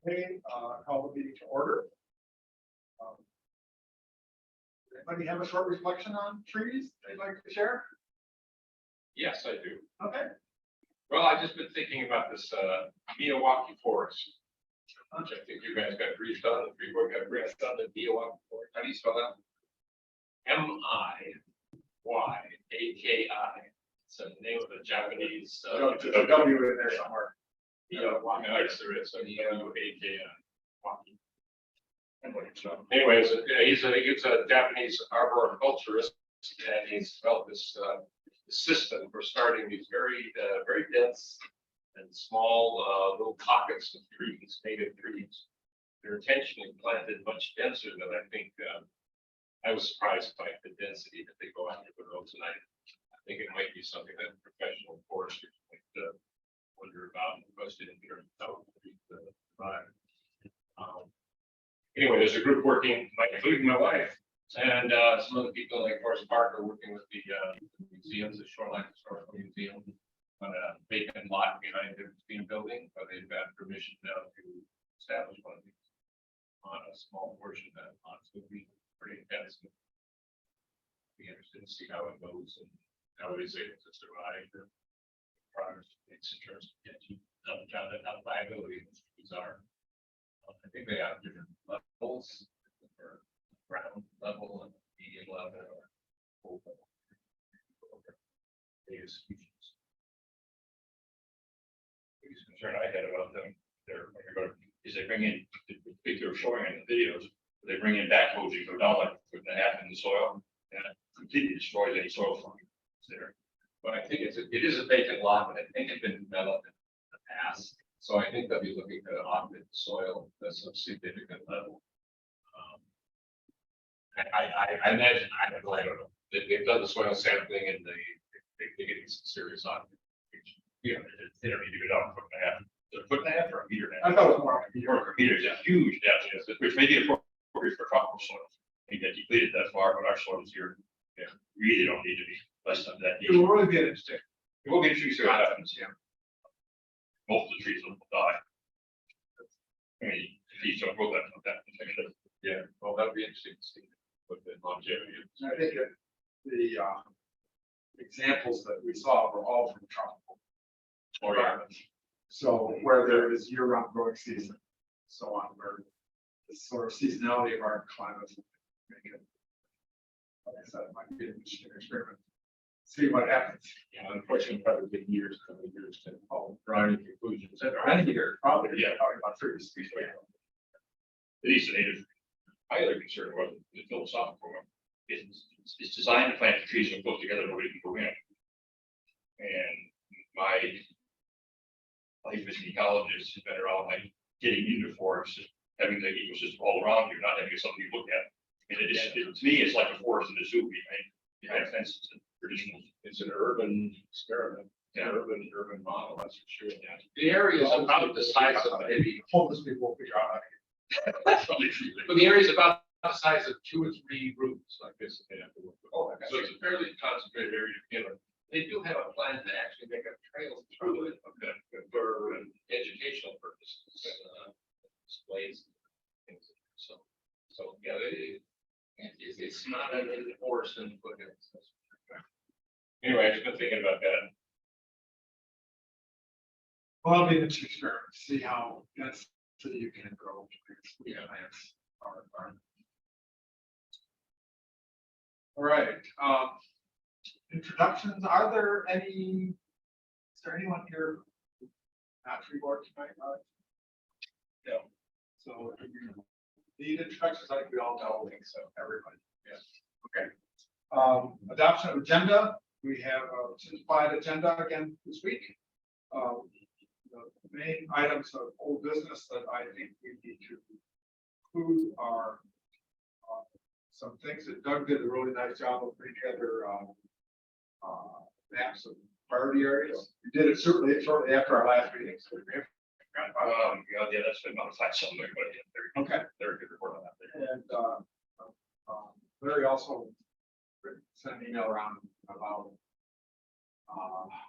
Okay, call the meeting to order. Um, Anybody have a short reflection on trees they'd like to share? Yes, I do. Okay. Well, I've just been thinking about this Milwaukee forest, which I think you guys got briefed on. The Freeport got briefed on the Milwaukee forest. How do you spell that? Miywaki. It's the name of a Japanese. There's a W in there somewhere. Milwaukee. Yes, there is. So Miwaki. Anyways, he's a Japanese arboriculturist, and he's developed this system for starting these very dense and small little pockets of trees, native trees. They're intentionally planted much denser than I think. I was surprised by the density that they go after the roads, and I think it might be something that professional foresters might wonder about and posted in terms of the vibe. Anyway, there's a group working, including my wife and some other people like Horace Parker working with the museums, the Shoreline Historical Museum, on a vacant lot behind the museum building, but they've got permission now to establish one of these on a small portion of that lot. So it'll be pretty intense. Be interested to see how it goes and how it is able to survive the progress it's in terms of getting down how the liability of these are. I think they have different levels for ground level and medium level or full level. Biggest concern I had about them is they bring in, they were showing in the videos, they bring in backhoes that go down like a foot and a half in the soil and it completely destroys any soil forming there. But I think it is a vacant lot, but I think it's been developed in the past. So I think they'll be looking to augment the soil at some significant level. I imagine, I don't know. They've done the soil sampling and they get some serious augmentation. You know, they don't need to go down a foot and a half. A foot and a half or a meter and a half? I thought it was more. A meter is a huge depth, yes, which may be appropriate for tropical soil. They get depleted that far, but our soils here, really don't need to be less than that. It will really be interesting. It will be interesting to see what happens, yeah. Most of the trees will die. I mean, trees don't grow that. Yeah, well, that'll be interesting to see what the longevity is. I think that the examples that we saw were all from tropical environments. So where there is year-round growing season, so on, where the sort of seasonality of our climate make it, like I said, it might be an interesting experiment. See what happens. Yeah, unfortunately, probably big years, a couple of years to draw any conclusions. Many years, probably. Yeah. Talking about trees. It is a native. My other concern was the philosophical one. It's designed to plant the trees so close together, nobody can go in. And my life as an ecologist has been around like getting into forests, having the ecosystem all around you, not having something you look at. And to me, it's like a forest in a zoo behind fences and traditional. It's an urban experiment. Yeah, urban model, that's for sure. Yeah. The area is about the size of maybe Homeless people will figure out how to but the area is about the size of 2 or 3 rooms like this. They have to work with. Oh, so it's a fairly concentrated area to begin with. They do have a plan to actually make a trail through it for educational purposes, displays, things. So yeah, it's not a forest and anyway, I've just been thinking about that. Well, it'll be an interesting experiment. See how that's so you can grow plants. All right. Introductions. Are there any? Is there anyone here not tree board tonight? No. So need introductions. I think we all know. I think so. Everybody. Yes. Okay. Adoption of agenda. We have a simplified agenda again this week. The main items of old business that I think we need to include are some things that Doug did a really nice job of putting together maps of priority areas. We did it certainly shortly after our last meeting. So yeah, that's been modified somewhere, but okay. Very good report on that. And Larry also sent an email around about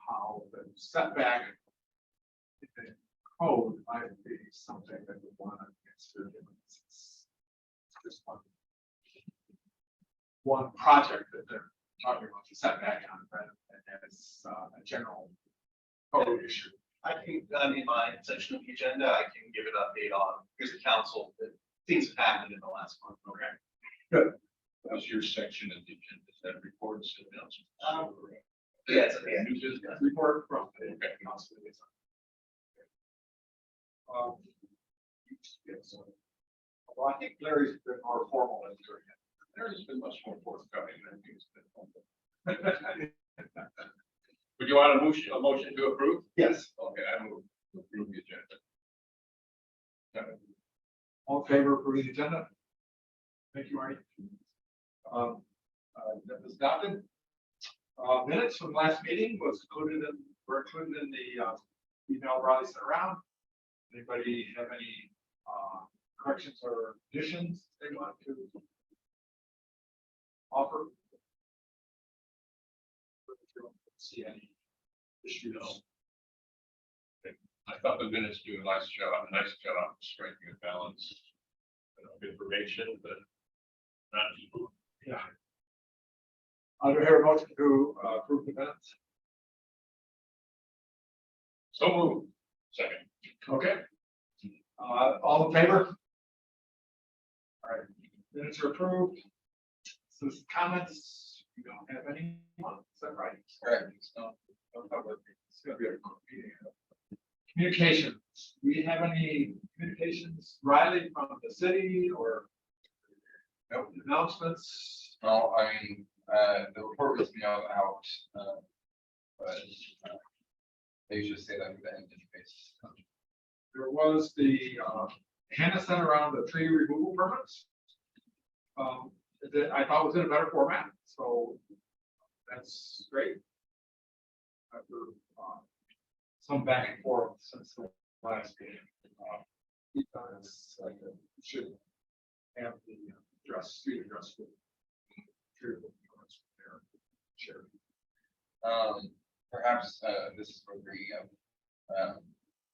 how the setback code might be something that we want to consider. It's just one project that they're talking about the setback on, rather than it's a general code issue. I can, in my section of the agenda, I can give an update on, because the council, that things have happened in the last month. Okay, good. That was your section of the agenda, that reports and announcements. Yes, New business. Report from the Okay. council. Yes. Well, I think Larry's been more formal in doing it. There's been much more forthcoming than he's been. Would you want a motion to approve? Yes, Okay, I move to approve the agenda. all in favor of approving the agenda? Thank you, Marty. That was adopted. Minutes from last meeting were included in the email Riley sent around. Anybody have any corrections or additions they want to offer? See any issues? I thought the minutes do a nice job striking a balance of information, but not. Yeah. Do I hear a motion to approve the minutes? So moved. Second. Okay. All in favor? All right, minutes are approved. So comments, you don't have any, is that right? Correct. It's gonna be a quick meeting. Communications, do we have any communications, Riley, from the city or no announcements? No, I mean, the report was mailed out, but they should say that for the end interface. There was the Hannah sent around the tree removal permits. That I thought was in a better format, so that's great. After some back and forth since the last meeting, it's like it should have the street address with tree removal permits there. Sure. Perhaps this is for bringing up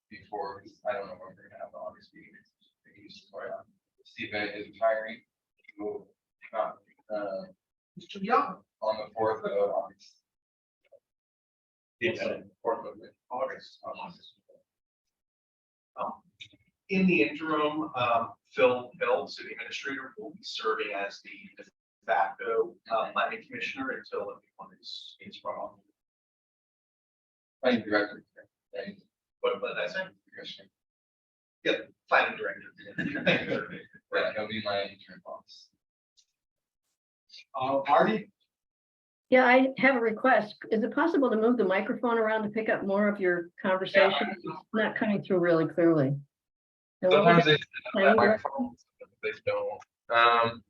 before, I don't know when we're gonna have the August meeting. Steve is retiring. He will not It's too young. on the 4th of August. August. In the interim, Phil Hill, city administrator, will be serving as the de facto planning commissioner until everyone is brought on. Planning director. Right? What did I say? Commissioner. Yeah, planning director. Right, he'll be my intern boss. Marty? Yeah, I have a request. Is it possible to move the microphone around to pick up more of your conversation? It's not coming through really clearly. And what was Sometimes they it? have Planning microphones, they don't.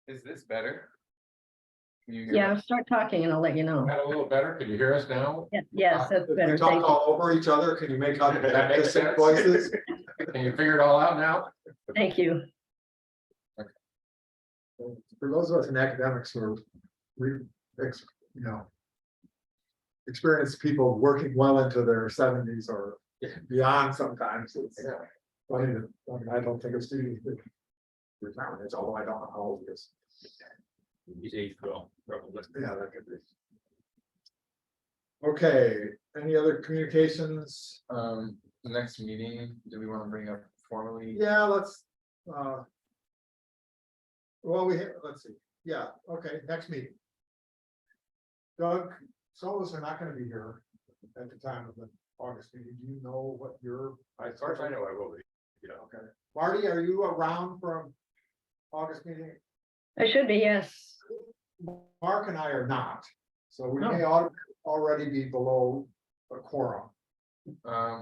Is this better? Can you hear me? Yeah, start talking and I'll let you know. That a little better? Can you hear us now? Yes, that's If we better. talk Thank you. all over each other, can you make out Does that make the same sense? voices? Can you figure it all out now? Thank you. For those of us in academics who are, experienced people working well into their 70s or beyond sometimes, it's funny that, I don't think a student retirement is, although I don't know how old he is. He's 8-12, probably. Yeah, that could be. Okay, any other communications? The next meeting, do we want to bring up formally? Yeah, let's, well, let's see, yeah, okay, next meeting. Doug, some of us are not gonna be here at the time of the August meeting, do you know what your? As far as I know, I will be. Yeah. Okay, Marty, are you around from August meeting? I should be, yes. Mark and I are not, so we Oh. may already be below a quorum.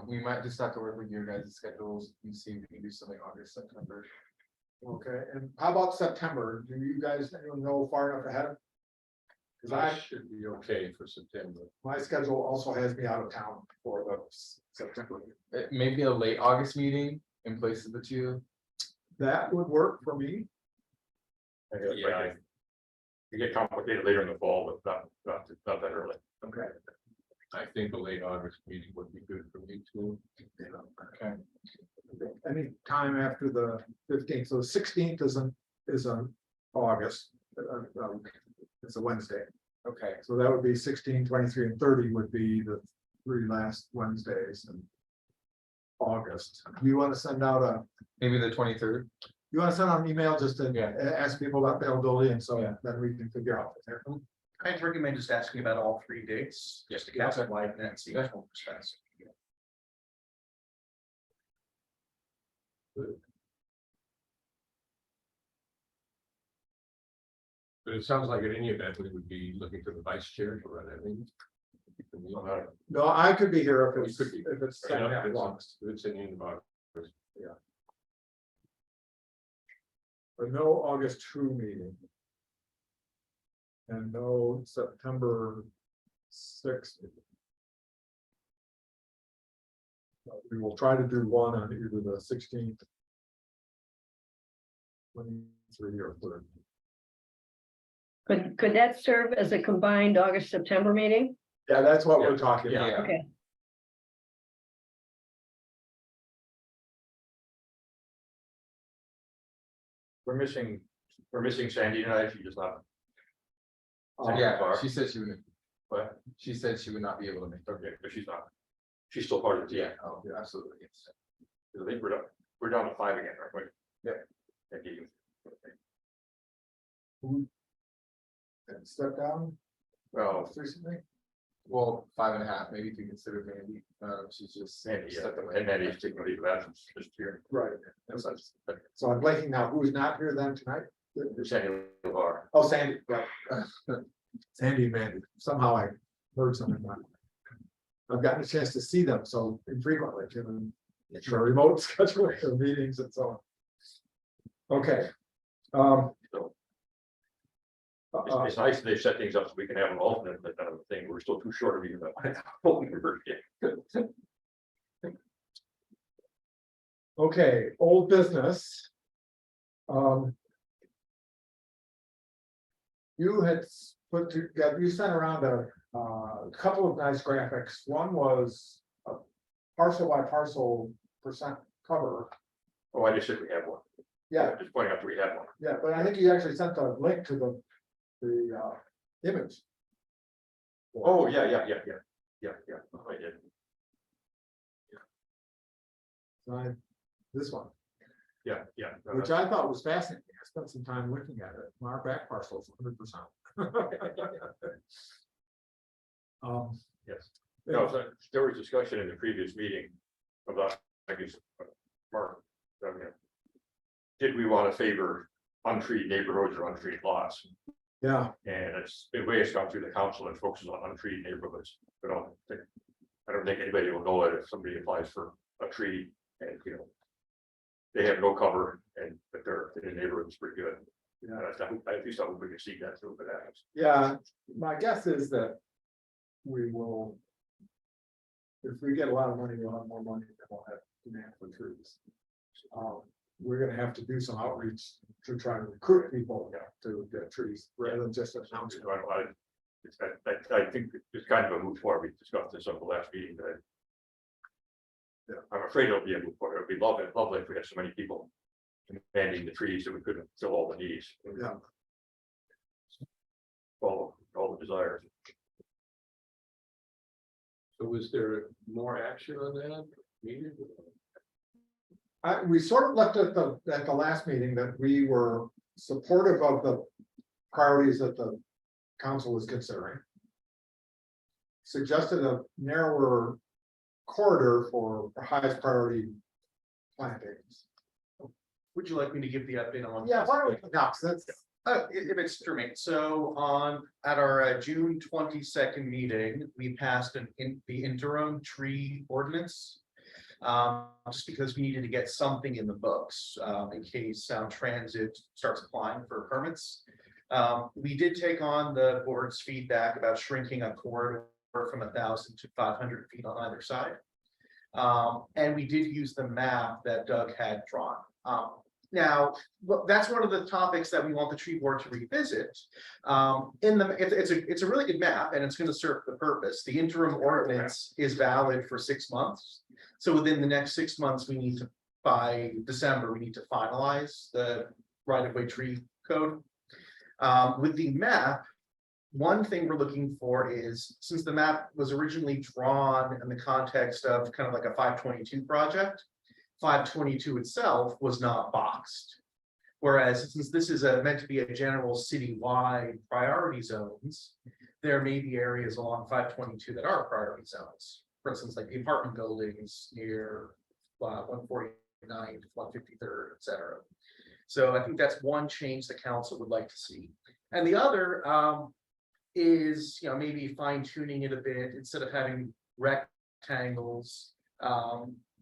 We might just have to work with your guys' schedules and see if we can do something August, September. Okay, and how about September? Do you guys anyone know far enough ahead? Because I should be okay for September. my schedule also has me out of town for the September. Maybe a late August meeting in place of the two. That would work for me. Yeah. It get complicated later in the fall, but not that early. Okay. I think a late August meeting would be good for me too. Okay. Any time after the 15th, so 16th is on August. It's a Wednesday. Okay, so that would be 16, 23, and 30 would be the 3 last Wednesdays in August. Do you want to send out Maybe the 23rd. you want to send out an email just to Yeah. ask people about availability, and so then we can figure out. I'd recommend just asking about all 3 dates, just to cast a wide net and see which one works best. But it sounds like at any event, we would be looking for the vice chair to run it. No, I could be here if it's, You could be. if it's I know, that long. it's in the inbox. But no August 2 meeting. And no September 6th. We will try to do one on either the 16th. 23 or 3rd. Could that serve as a combined August-September meeting? Yeah, that's what we're talking Yeah. about. Okay, We're missing Sandy tonight, she just not. Yeah, she said she would, But, she said she would not be able to make. okay, but she's not. She's still part of the team. Oh, yeah, absolutely. Yes. I think we're down to 5 again, right? Yep. Thank you. And step down Well, recently. Well, 5.5, maybe if you consider Mandy, she's just. Sandy, and Eddie's taking a leave of absence this year. Right. That's So I'm blanking now. Who's not here then tonight? Sandy LeVar. Oh, Sandy, right. Sandy and Mandy. Somehow I heard something about it. I've gotten a chance to see them so infrequently, given the remote scheduling of meetings and so on. Okay. It's nice that they set things up so we can have an alternate, that kind of thing. We're still too short of even that. Okay, old business. You had put together, you sent around a couple of nice graphics. One was a parcel by parcel percent cover. Oh, I just said we have one. Yeah, Just pointing out that we have one. yeah, but I think you actually sent a link to the image. Oh, yeah. I did. This one, Yeah. which I thought was fascinating. I spent some time looking at it. Our back parcel is 100%. Yes. No, so there was discussion in the previous meeting about, I guess, Mark, did we want to favor untreated neighborhoods or untreated lots? Yeah, And it's the way it's gone through the council and focuses on untreated neighborhoods. I don't think anybody will know it if somebody applies for a tree and, they have no cover and, but they're in the neighborhood, it's pretty good. yeah. I at least I hope we can see that through, but happens. Yeah, my guess is that we will. If we get a lot of money, we'll have more money than we'll have demand for trees. We're gonna have to do some outreach to try to recruit people to get trees rather than just announce it. I think it's kind of a move forward. We discussed this on the last meeting that. Yeah. I'm afraid it'll be a move forward. It'd be lovely if we had so many people demanding the trees that we couldn't fill all the needs. Yeah. All the desires. So was there more action on that meeting? We sort of left at the last meeting that we were supportive of the priorities that the council was considering. Suggested a narrower corridor for highest priority plantings. Would you like me to give the update on? Yeah, why don't we, no, that's, If it's germane, so at our June 22nd meeting, we passed the interim tree ordinance. Just because we needed to get something in the books, in case Sound Transit starts applying for permits. We did take on the board's feedback about shrinking a corridor from 1,000 to 500 feet on either side. And we did use the map that Doug had drawn. Now, that's one of the topics that we want the tree board to revisit. It's a really good map and it's gonna serve the purpose. The interim ordinance is valid for 6 months. So within the next 6 months, we need to, by December, we need to finalize the right-of-way tree code. With the map, one thing we're looking for is, since the map was originally drawn in the context of kind of like a 522 project, 522 itself was not boxed. Whereas since this is meant to be a general citywide priority zones, there may be areas along 522 that are priority zones. For instance, like the apartment buildings near 149 to 153rd, et cetera. So I think that's one change the council would like to see. And the other is, maybe fine tuning it a bit instead of having rectangles,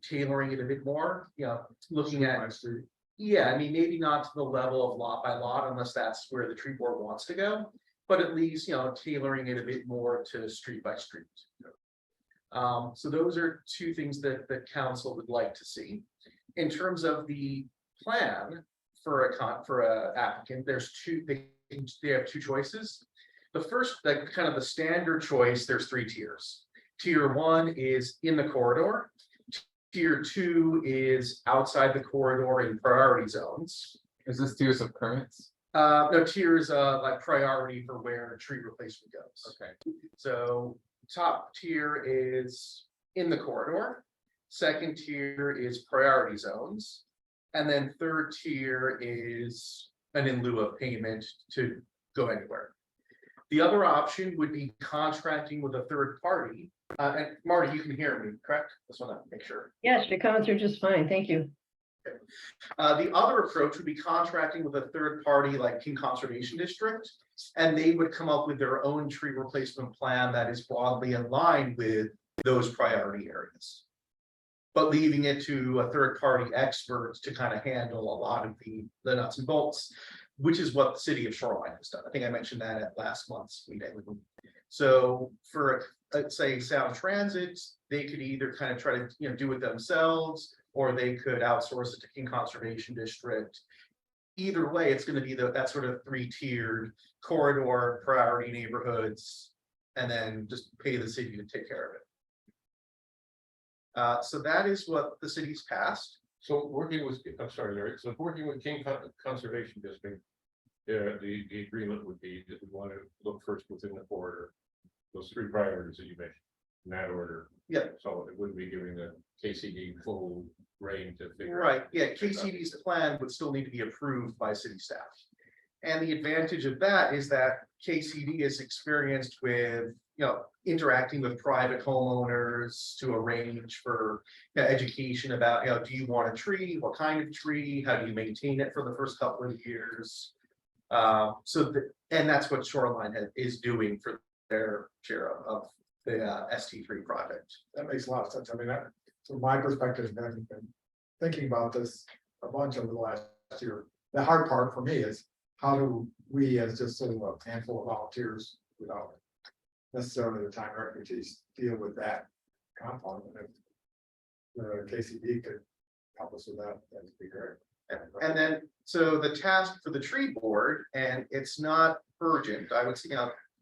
tailoring it a bit more, looking at, yeah, I mean, maybe not to the level of lot by lot unless that's where the tree board wants to go, but at least, tailoring it a bit more to street by street. So those are two things that the council would like to see. In terms of the plan for a applicant, there's two, they have two choices. The first, like kind of the standard choice, there's 3 tiers. Tier 1 is in the corridor. Tier 2 is outside the corridor in priority zones. Is this tiers of currents? No, tiers like priority for where tree replacement goes. Okay. So top tier is in the corridor. Second tier is priority zones. And then third tier is an in lieu of payment to go anywhere. The other option would be contracting with a third party. And Marty, you can hear me, correct? Just want to make sure. Yes, you're coming through just fine. Thank you. The other approach would be contracting with a third party like King Conservation District, and they would come up with their own tree replacement plan that is broadly in line with those priority areas. But leaving it to a third party expert to kind of handle a lot of the nuts and bolts, which is what the city of Shoreline has done. I think I mentioned that at last month's meeting. So for, let's say, Sound Transit, they could either kind of try to do it themselves, or they could outsource it to King Conservation District. Either way, it's going to be that sort of 3-tiered corridor, priority neighborhoods, and then just pay the city to take care of it. So that is what the city's passed. So working with, I'm sorry, Larry, so working with King Conservation District, the agreement would be that we want to look first within the corridor. Those 3 priorities that you mentioned, in that order. Yeah. So it wouldn't be giving the KCD full reign to figure. Right, yeah, KCD's plan would still need to be approved by city staff. And the advantage of that is that KCD is experienced with, interacting with private homeowners to arrange for education about, do you want a tree? What kind of tree? How do you maintain it for the first couple of years? And that's what Shoreline is doing for their share of the ST3 project. That makes a lot of sense. I mean, from my perspective, having been thinking about this a bunch over the last year, the hard part for me is how do we, as just sort of a handful of volunteers without necessarily the time or expertise, deal with that component? And if the KCD could help us with that, that'd be great. And then, so the task for the tree board, and it's not urgent, I would say,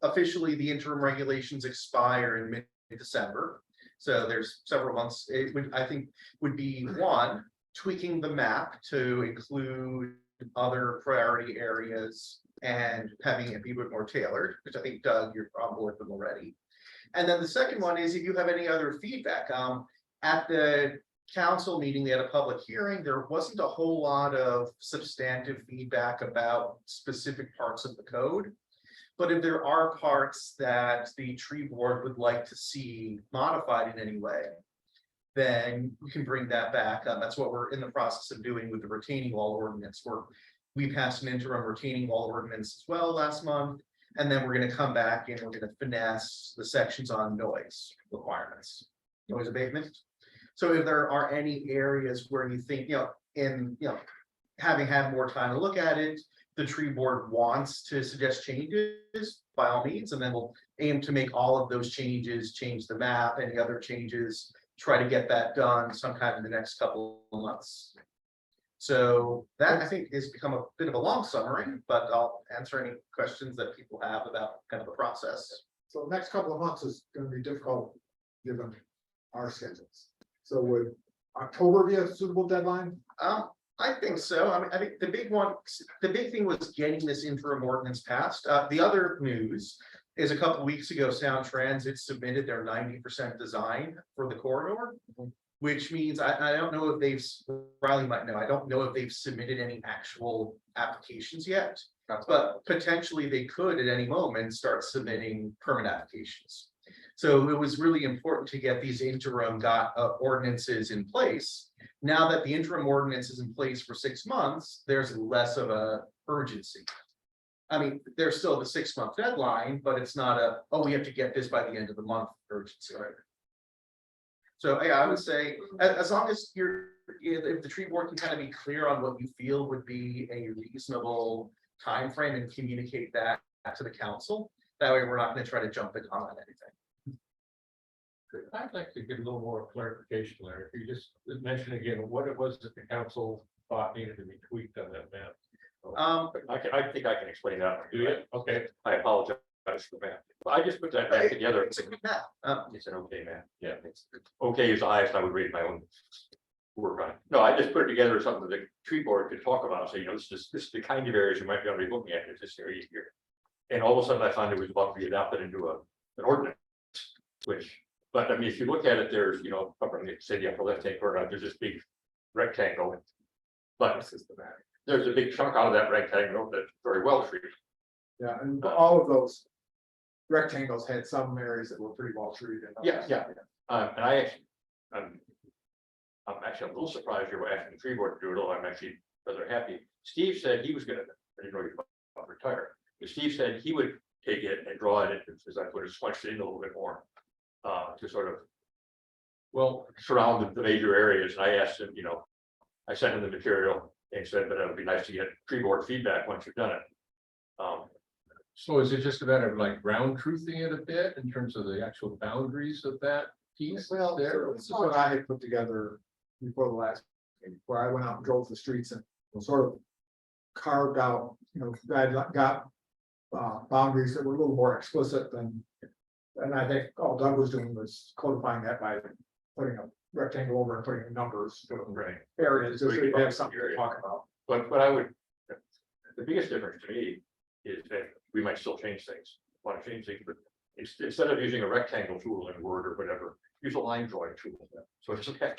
officially the interim regulations expire in mid-December. So there's several months. It would, I think, would be one, tweaking the map to include other priority areas and having it be a bit more tailored, which I think, Doug, you're on board with already. And then the second one is if you have any other feedback, at the council meeting, they had a public hearing. There wasn't a whole lot of substantive feedback about specific parts of the code. But if there are parts that the tree board would like to see modified in any way, then we can bring that back. That's what we're in the process of doing with the retaining wall ordinance. We passed an interim retaining wall ordinance as well last month. And then we're going to come back and we're going to finesse the sections on noise requirements, noise abatement. So if there are any areas where you think, having had more time to look at it, the tree board wants to suggest changes, by all means, and then we'll aim to make all of those changes, change the map, any other changes, try to get that done sometime in the next couple of months. So that I think has become a bit of a long summary, but I'll answer any questions that people have about kind of the process. So the next couple of months is gonna be difficult, given our schedules. So would October be a suitable deadline? I think so. I mean, I think the big thing was getting this interim ordinance passed. The other news is a couple weeks ago, Sound Transit submitted their 90% design for the corridor. Which means I don't know if Riley might know, I don't know if they've submitted any actual applications yet. But potentially they could at any moment start submitting permit applications. So it was really important to get these interim ordinances in place. Now that the interim ordinance is in place for 6 months, there's less of a urgency. I mean, there's still the 6-month deadline, but it's not we have to get this by the end of the month urgency. So yeah, I would say as long as if the tree board can kind of be clear on what you feel would be a reasonable time frame and communicate that to the council, that way we're not going to try to jump the gun on anything. I'd like to get a little more clarification there. If you just mention again what it was that the council thought needed to be tweaked on that map. I think I can explain that. Do you? Okay, I apologize for that. I just put that back together. It's a good map. It's an okay map. Yeah, it's okay is the highest I would rate my own work on. No, I just put it together as something that the tree board could talk about. So, this is the kind of areas you might be able to be looking at in this area here. And all of a sudden I found it was about to be adopted into an ordinance, but I mean, if you look at it, there's, up on the upper left-hand corner, there's this big rectangle. But there's a big chunk out of that rectangle that's very well treated. Yeah, and all of those rectangles had some areas that were pretty well treated. Yeah. And I'm actually a little surprised you're asking the tree board to do it, although I'm actually rather happy. Steve said he was gonna, I didn't know he was about to retire, but Steve said he would take it and draw it, because I would have smunched it in a little bit more. To sort of, surround the major areas, and I asked him, I sent him the material and said, but it would be nice to get tree board feedback once you've done it. So is it just a matter of like ground truthing it a bit in terms of the actual boundaries of that piece? Well, there? this is what I had put together before the last meeting, where I went out and drove the streets and sort of carved out, got boundaries that were a little more explicit than. And I think all Doug was doing was codifying that by putting a rectangle over and putting numbers to Right. areas, just so you have something to talk about. But I would, the biggest difference to me is that we might still change things, want to change things, but instead of using a rectangle tool in Word or whatever, use a line drawing tool. So it doesn't have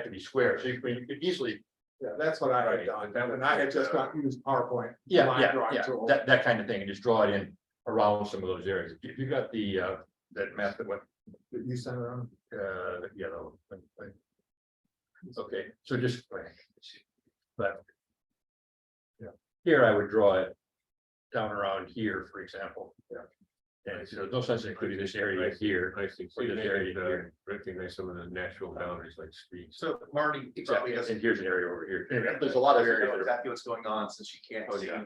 to be square, so you could easily. Yeah, that's what I had done, and I had just not used PowerPoint. line drawing tool. That kind of thing, and just draw it in around some of those areas. If you got the that map that went, That you sent around. yellow. Okay, so just, but. Yeah, here I would draw it down around here, for example. Yeah. And it's, no sense in including this area here. I think, Or this area here. recognize some of the natural boundaries like streets. So Marty probably doesn't And here's an area over here. And there's a lot of areas know that are. exactly what's going on since she can't Oh, see. yeah.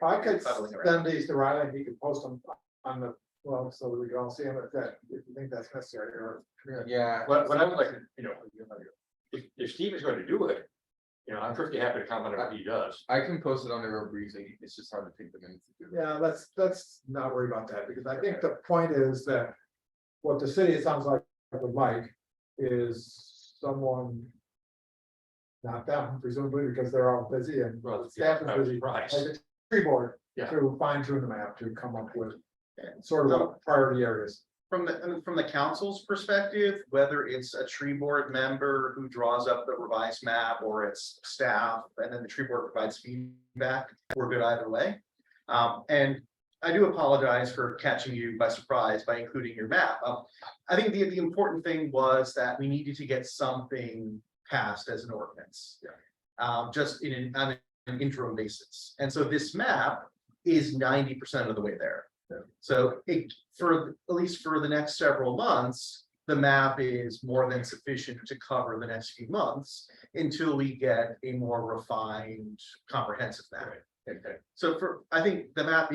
I could Cuddling around. send these to Riley, he could post them on the, so that we can all see them if you think that's necessary, or. Yeah. But I would like to, if Steve is going to do it, I'm pretty happy to comment on what he does. I can post it on there real briefly. It's just hard to take the minutes to do. Yeah, let's not worry about that, because I think the point is that what the city, it sounds like would like, is someone. Not them, presumably, because they're all busy and Well, staff I is was busy, like surprised. the tree board, Yeah. to fine tune the map, to come up with sort of priority areas. From the council's perspective, whether it's a tree board member who draws up the revised map or it's staff, and then the tree board provides feedback, we're good either way. And I do apologize for catching you by surprise by including your map. I think the important thing was that we needed to get something passed as an ordinance. Just on an interim basis. And so this map is 90% of the way there. So at least for the next several months, the map is more than sufficient to cover the next few months until we get a more refined, comprehensive map. Okay. So I think the map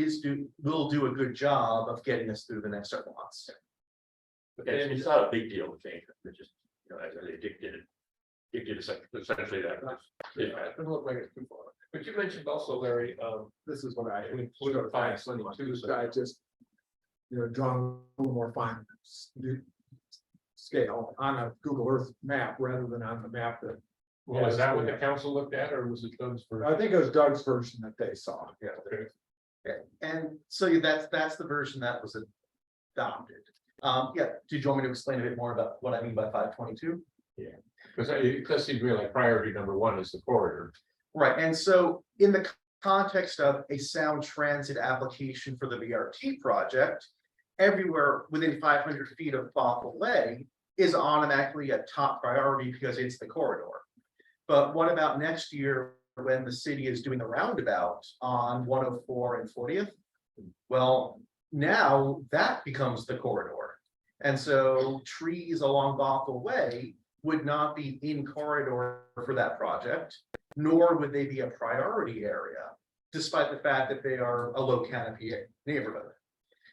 will do a good job of getting us through the next several months. Okay, it's not a big deal to change it, it's just, as they did it did essentially that. Yeah. I don't look like it's too far. But you mentioned also, Larry, This is what I. Include a 522, so- I just, drawn a little more fine scale on a Google Earth map rather than on the map that. well, is that what the council looked at, or was it Doug's I first? think it was Doug's version that they saw. Yeah, okay. And so that's the version that was adopted. Yeah, did you want me to explain a bit more about what I mean by 522? Because it does seem to be like priority number one is the corridor. Right, and so in the context of a sound transit application for the BRT project, everywhere within 500 feet of Bothell Way is automatically a top priority because it's the corridor. But what about next year when the city is doing the roundabout on 104 and 40th? Well, now that becomes the corridor. And so trees along Bothell Way would not be in corridor for that project, nor would they be a priority area, despite the fact that they are a low canopy neighborhood.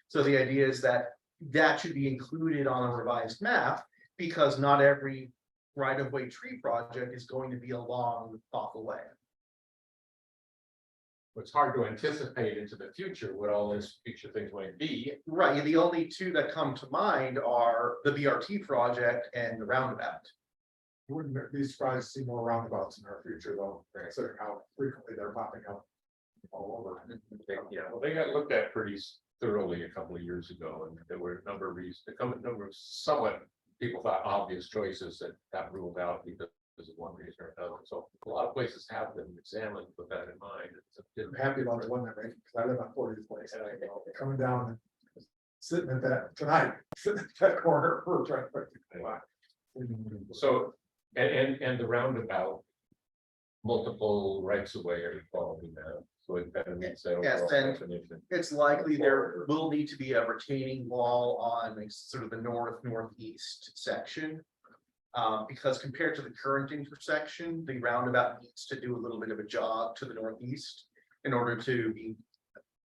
So the idea is that that should be included on a revised map, because not every right-of-way tree project is going to be along Bothell Way. It's hard to anticipate into the future what all these future things might be. Right, the only two that come to mind are the BRT project and the roundabout. Wouldn't be surprised to see more roundabouts in our future though, considering how frequently they're popping up all over. Yeah, well, they got looked at pretty thoroughly a couple of years ago, and there were a number of reasons, a number of somewhat people thought obvious choices that got ruled out because of one reason or another. So a lot of places have them examined with that in mind. I'm happy about the one that way, because I live on 40th place, and I go coming down and sitting at that tonight, sitting at that corner, we're trying to. So, and the roundabout, multiple rights of way are involved in that, so it kind of meets that Yes, overall and- definition. It's likely there will need to be a retaining wall on like, sort of the northeast section. Because compared to the current intersection, the roundabout needs to do a little bit of a jog to the northeast in order to be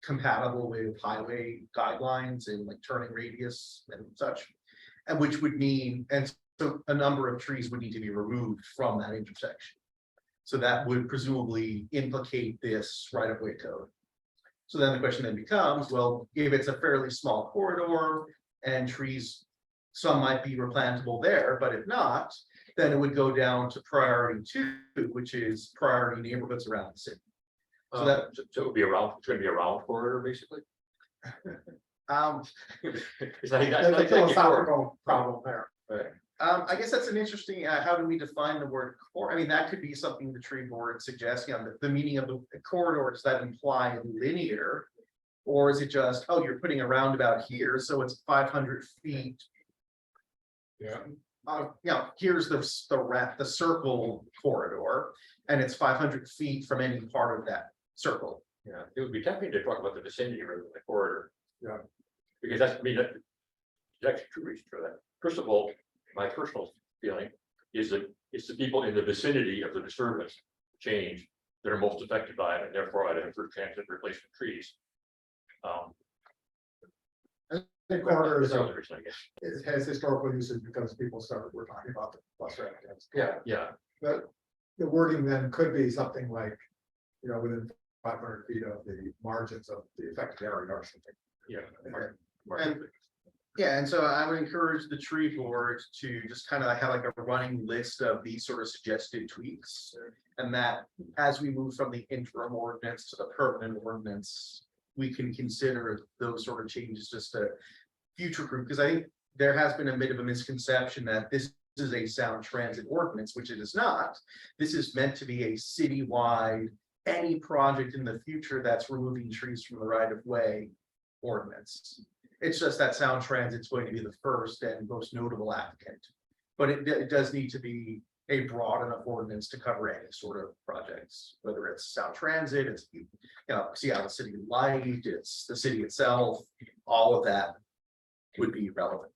compatible with highway guidelines and like turning radius and such. And which would mean, and so a number of trees would need to be removed from that intersection. So that would presumably implicate this right-of-way code. So then the question then becomes, well, if it's a fairly small corridor and trees, some might be replantable there, but if not, then it would go down to priority 2, which is priority neighborhoods around the city. So that, So it would be around, it's gonna be a round corridor, basically. It's like, There's a that's philosophical problem there. I guess that's an interesting, how do we define the word core? I mean, that could be something the tree board suggests, the meaning of the corridor, does that imply linear? Or is it just, oh, you're putting a roundabout here, so it's 500 feet. Yeah. Here's the circle corridor, and it's 500 feet from any part of that circle. Yeah, it would be tempting to talk about the vicinity rather than the corridor. Yeah. Because that's, I mean, that's actually two reasons for that. First of all, my personal feeling is that it's the people in the vicinity of the disturbance change that are most affected by it, and therefore I'd have first chance at replacement trees. The corridor That's is, the other reason, I guess. it has historical usage because people started, we're talking about the bus rapid. Yeah, But the wording then could be something like, within 500 feet of the margins of the affected area or something. yeah. And yeah, and so I would encourage the tree board to just kind of have like a running list of these sort of suggested tweaks. And that as we move from the interim ordinance to the permanent ordinance, we can consider those sort of changes just to future proof, because I think there has been a bit of a misconception that this is a sound transit ordinance, which it is not. This is meant to be a citywide, any project in the future that's removing trees from the right of way ordinance. It's just that sound transit's going to be the first and most notable applicant. But it does need to be a broad enough ordinance to cover any sort of projects, whether it's sound transit, it's, Seattle City Light, it's the city itself, all of that would be relevant.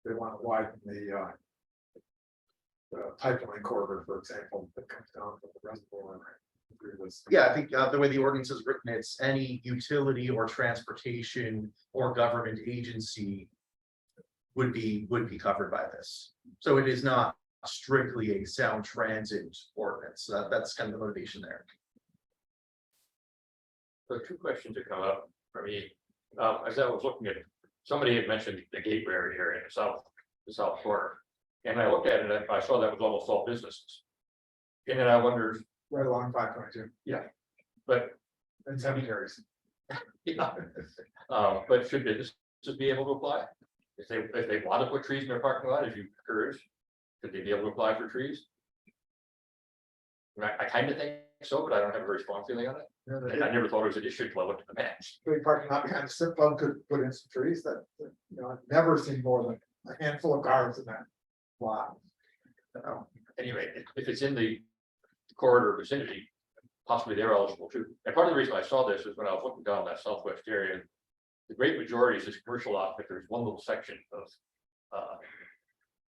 They want to widen the pipeline corridor, for example, that comes down from the reservoir. Yeah, I think the way the ordinance is written, it's any utility or transportation or government agency would be covered by this. So it is not strictly a sound transit ordinance. That's kind of the motivation there. So two questions that come up for me, as I was looking at, somebody had mentioned the gateway area in the south corner. And I looked at it, and I saw that was almost all businesses. And then I wondered, Right along 522 but, and cemeteries. yeah, but should businesses be able to apply? If they want to put trees in their parking lot, if you encourage, should they be able to apply for trees? I kind of think so, but I don't have a very strong feeling on it. You know, And I never thought it was an issue until I looked at the maps. big parking lot behind the strip club could put in some trees that, you know, I've never seen more than a handful of cars in that lot. Anyway, if it's in the corridor vicinity, possibly they're eligible too. And part of the reason I saw this is when I was looking down that southwest area, the great majority is this commercial lot, but there's one little section of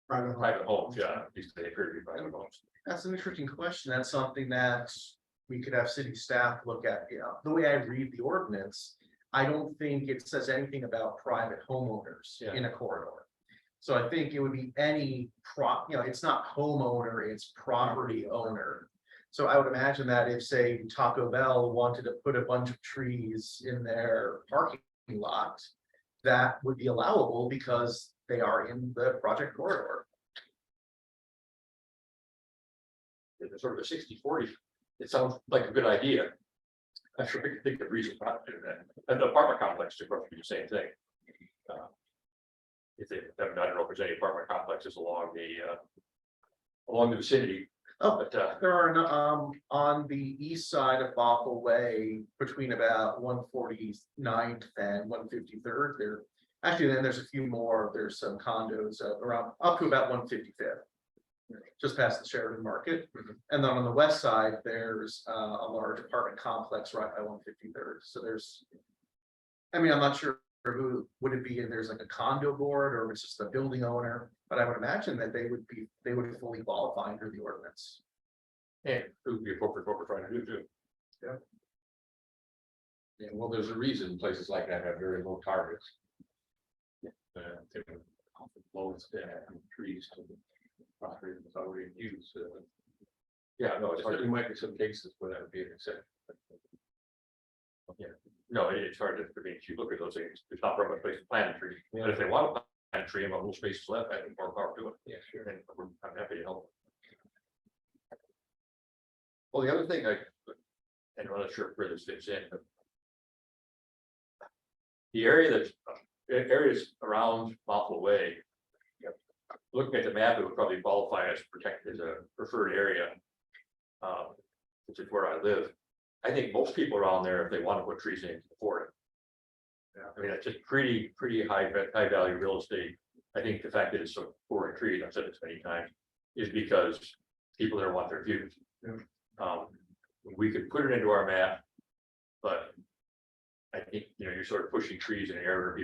Private home. private homes, yeah, at least they appear to be private homes. That's an interesting question. That's something that we could have city staff look at. You know, the way I read the ordinance, I don't think it says anything about private homeowners Yeah. in a corridor. So I think it would be any it's not homeowner, it's property owner. So I would imagine that if, say, Taco Bell wanted to put a bunch of trees in their parking lot, that would be allowable because they are in the project corridor. It's sort of a 60-40. It sounds like a good idea. I'm sure I can think of reasons not to do that. And the apartment complex, of course, would be the same thing. If they, I don't know if there's any apartment complexes along the vicinity. Oh, But there are, on the east side of Bothell Way, between about 149th and 153rd, there. Actually, then there's a few more, there's some condos around, up to about 155th. Just past the Sheridan Market, and then on the west side, there's a large apartment complex right by 153rd, so there's. I mean, I'm not sure who would it be, if there's like a condo board or if it's just the building owner, but I would imagine that they would fully qualify under the ordinance. and it would be appropriate what we're trying to do too. Yeah, well, there's a reason places like that have very low targets. They would often loads trees to the property that's already in use. Yeah, no, it's hard. There might be some cases where that would be an exception. No, it's hard to, I mean, if you look at those things, there's not very much place to plant a tree. But if they want to plant a tree and a little space is left, I think more power to it. Yeah, sure. And I'm happy to help. Well, the other thing and I'm not sure where this fits in, but the areas around Bothell Way. Looking at the map, it would probably qualify as protected as a preferred area. Which is where I live. I think most people around there, if they want to put trees in, can afford it. Yeah, I mean, it's just pretty high value real estate. I think the fact that it's so poor in trees, I've said this many times, is because people there want their views. We could put it into our map, but I think, you're sort of pushing trees in an area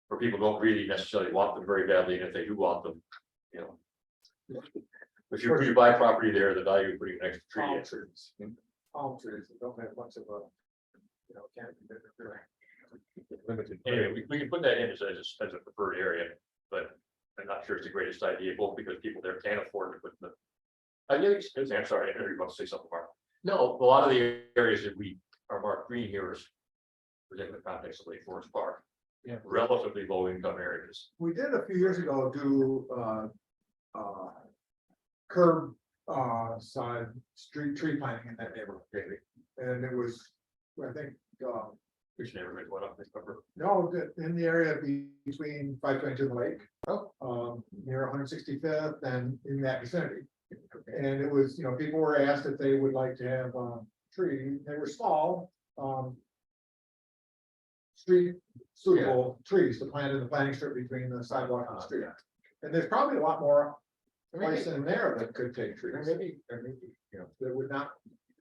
where people don't really necessarily want them very badly, and if they do want them, if you buy property there, the value of putting an extra tree in. Palm trees that don't have much of a, canopy that they're really. Limited. Anyway, we can put that in as a preferred area, but I'm not sure it's the greatest idea, both because people there can't afford to put the. I'm sorry, I know you want to say something, Mark. No, a lot of the areas that we are marked green here is within the context of Lake Forest Park. Yeah. Relatively low income areas. We did a few years ago do curb side street tree planting in that neighborhood. And it was, I think, Which neighborhood went up this cover? no, in the area between 522 and the lake. Near 165th and in that vicinity. And it was, people were asked if they would like to have trees. They were small, street suitable trees to plant in the planting strip between the sidewalk and the street. And there's probably a lot more place in there that could take trees. Maybe, That would not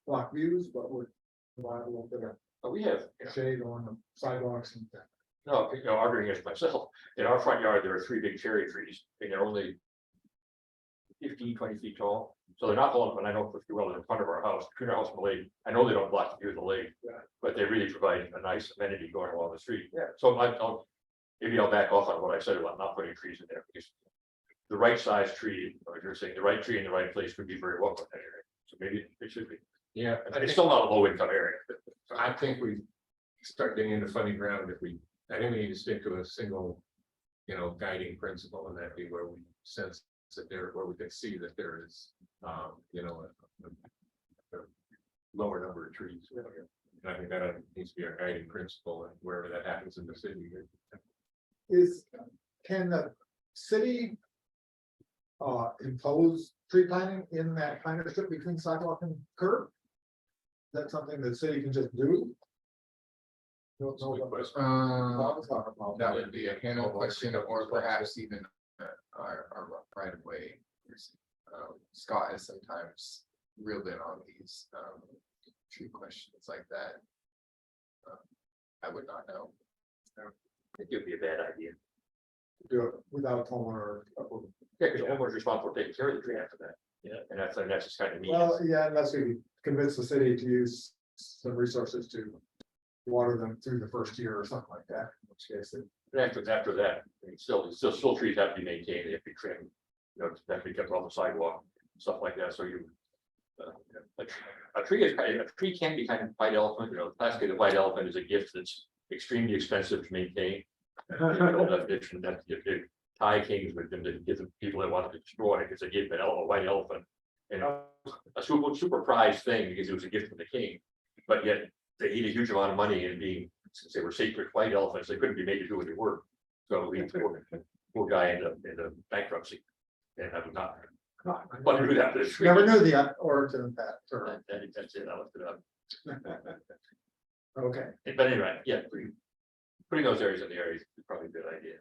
block views, but would provide a little bit But we have, of shade on the sidewalks and. no, arguing against myself, in our front yard, there are 3 big cherry trees, and they're only 15, 20 feet tall. So they're not tall enough, and I know pretty well in front of our house, between our house and the lake. I know they don't block the view of the lake, Yeah. but they really provide a nice amenity going along the street. Yeah. So maybe I'll back off on what I said about not putting trees in there, because the right size tree, or you're saying the right tree in the right place would be very welcome in that area. So maybe it should be, Yeah, and it's still not a low income area. I think we start getting into funny ground if we, I think we need to stick to a single, guiding principle, and that be where we sense that there, where we can see that there is, a lower number of trees. And I think that needs to be our guiding principle, and wherever that happens in the city. Can the city impose tree planting in that kind of strip between sidewalk and curb? Is that something the city can just do? Don't know what Question. Bob's talking about. That would be a handle question, or perhaps even our right of way. Scott has sometimes reeled in on these tree questions like that. I would not know. It would be a bad idea. Do it without homeowner. Yeah, because the homeowner's responsible for taking care of the tree after that. Yeah. And that's just kind of neat. Well, yeah, unless we convince the city to use some resources to water them through the first year or something like that, in which case it. After that, I mean, still trees have to be maintained, they have to be trimmed, that have to be kept on the sidewalk, stuff like that, so you. A tree can be kind of white elephant, classically the white elephant is a gift that's extremely expensive to maintain. The Thai kings would give the people that wanted to destroy it, because they gave a white elephant. And a super prized thing, because it was a gift from the king, but yet they ate a huge amount of money, and since they were sacred white elephants, they couldn't be made to do any work. So he poor guy ended up in bankruptcy. And I would not. But we would have to. Never knew the origin of that term. That's it, I looked it up. Okay, But anyway, yeah, putting those areas in the areas is probably a good idea.